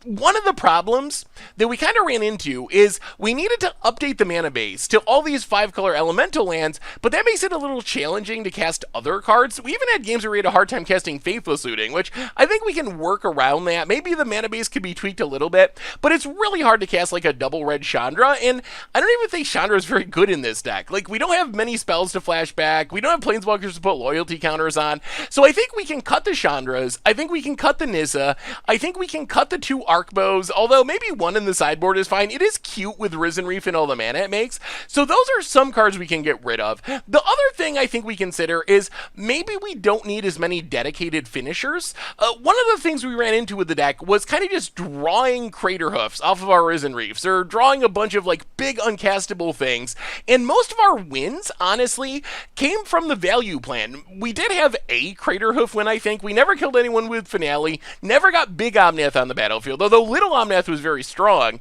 Speaker 1: one of the problems that we kind of ran into is we needed to update the mana base to all these 5-color elemental lands, but that makes it a little challenging to cast other cards. We even had games where we had a hard time casting Faithless Looting, which I think we can work around that. Maybe the mana base could be tweaked a little bit, but it's really hard to cast like a double red Chandra, and I don't even think Chandra is very good in this deck. Like, we don't have many spells to flash back, we don't have Planeswalkers to put loyalty counters on, so I think we can cut the Chandras, I think we can cut the Nissa, I think we can cut the 2 Arc Bows, although maybe one in the sideboard is fine. It is cute with Risen Reef and all the mana it makes, so those are some cards we can get rid of. The other thing I think we consider is maybe we don't need as many dedicated finishers. One of the things we ran into with the deck was kind of just drawing Crater Hoofs off of our Risen Reefs, or drawing a bunch of like big uncastable things, and most of our wins, honestly, came from the value plan. We did have a Crater Hoof win, I think. We never killed anyone with Finale, never got big Omnath on the battlefield, although little Omnath was very strong.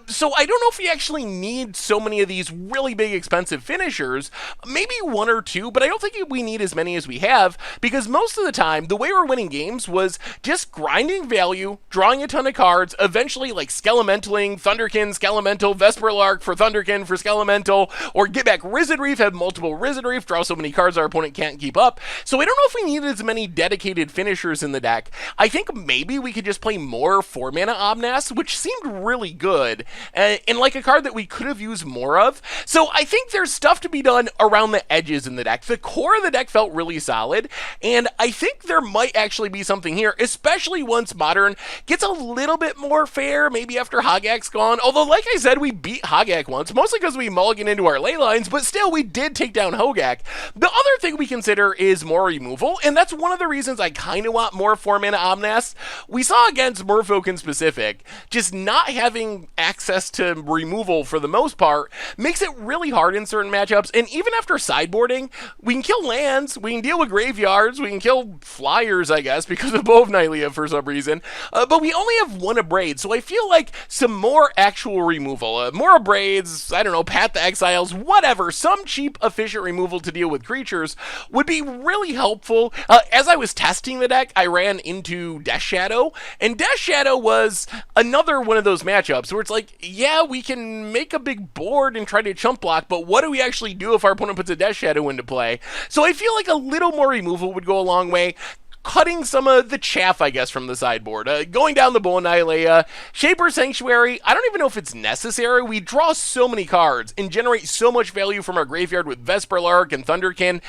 Speaker 1: So I don't know if we actually need so many of these really big expensive finishers. Maybe 1 or 2, but I don't think we need as many as we have, because most of the time the way we're winning games was just grinding value, drawing a ton of cards, eventually like Skelementaling, Thunderkin, Skelemental, Vesper Lark for Thunderkin for Skelemental, or get back Risen Reef, have multiple Risen Reef, draw so many cards our opponent can't keep up. So I don't know if we need as many dedicated finishers in the deck. I think maybe we could just play more 4-mana Omnaths, which seemed really good, and like a card that we could have used more of. So I think there's stuff to be done around the edges in the deck. The core of the deck felt really solid, and I think there might actually be something here, especially once Modern gets a little bit more fair, maybe after Hogak's gone. Although, like I said, we beat Hogak once, mostly because we mulliganed into our ley lines, but still, we did take down Hogak. The other thing we consider is more removal, and that's one of the reasons I kind of want more 4-mana Omnaths. We saw against Merfolk in specific, just not having access to removal for the most part makes it really hard in certain matchups, and even after sideboarding, we can kill lands, we can deal with graveyards, we can kill flyers, I guess, because of Bow of Nylea for some reason, but we only have 1 Abrade, so I feel like some more actual removal, more Abrades, I don't know, Path to Exiles, whatever, some cheap, efficient removal to deal with creatures would be really helpful. As I was testing the deck, I ran into Death Shadow, and Death Shadow was another one of those matchups where it's like, yeah, we can make a big board and try to chump block, but what do we actually do if our opponent puts a Death Shadow into play? So I feel like a little more removal would go a long way. Cutting some of the chaff, I guess, from the sideboard. Going down the Bow of Nylea, Shaper Sanctuary, I don't even know if it's necessary. We draw so many cards and generate so much value from our graveyard with Vesper Lark and Thunderkin.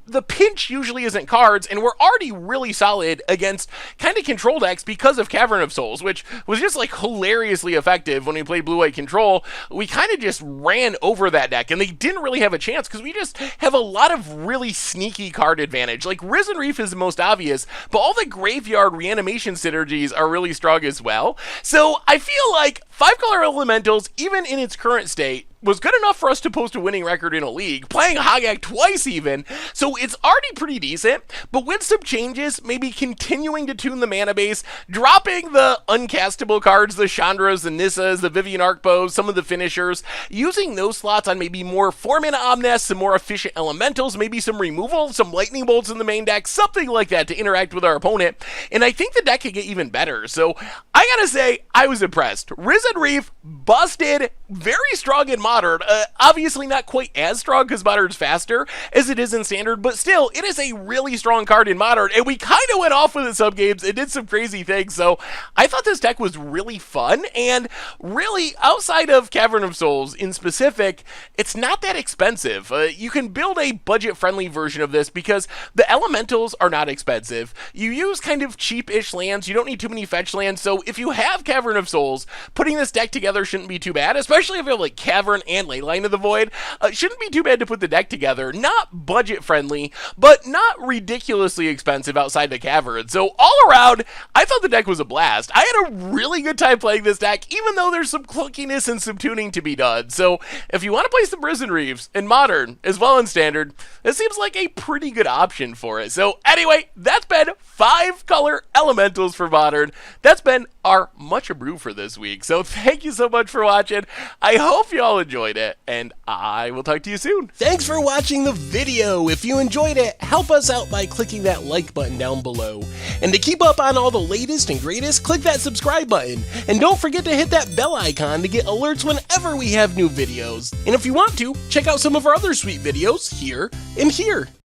Speaker 1: The pinch usually isn't cards, and we're already really solid against kind of control decks because of Cavern of Souls, which was just like hilariously effective when we played Blue-White Control. We kind of just ran over that deck, and they didn't really have a chance because we just have a lot of really sneaky card advantage. Like, Risen Reef is the most obvious, but all the graveyard reanimation synergies are really strong as well. So I feel like 5-color elementals, even in its current state, was good enough for us to post a winning record in a league, playing Hogak twice even, so it's already pretty decent, but with some changes, maybe continuing to tune the mana base, dropping the uncastable cards, the Chandras, the Nissas, the Vivian Arcbows, some of the finishers, using those slots on maybe more 4-mana Omnaths, some more efficient elementals, maybe some removal, some lightning bolts in the main deck, something like that to interact with our opponent, and I think the deck could get even better. So I gotta say, I was impressed. Risen Reef busted, very strong in Modern, obviously not quite as strong because Modern's faster as it is in Standard, but still, it is a really strong card in Modern, and we kind of went off with it some games and did some crazy things, so I thought this deck was really fun, and really, outside of Cavern of Souls in specific, it's not that expensive. You can build a budget-friendly version of this because the elementals are not expensive. You use kind of cheap-ish lands, you don't need too many fetch lands, so if you have Cavern of Souls, putting this deck together shouldn't be too bad, especially if you have like Cavern and Leyline of the Void. Shouldn't be too bad to put the deck together. Not budget friendly, but not ridiculously expensive outside the Cavern. So all around, I thought the deck was a blast. I had a really good time playing this deck, even though there's some clunkiness and some tuning to be done. So if you want to play some Risen Reefs in Modern as well in Standard, this seems like a pretty good option for it. So anyway, that's been 5-color elementals for Modern. That's been our much Abrew for this week. So thank you so much for watching. I hope you all enjoyed. enjoyed it, and I will talk to you soon.
Speaker 2: Thanks for watching the video. If you enjoyed it, help us out by clicking that like button down below. And to keep up on all the latest and greatest, click that subscribe button. And don't forget to hit that bell icon to get alerts whenever we have new videos. And if you want to, check out some of our other sweet videos here and here.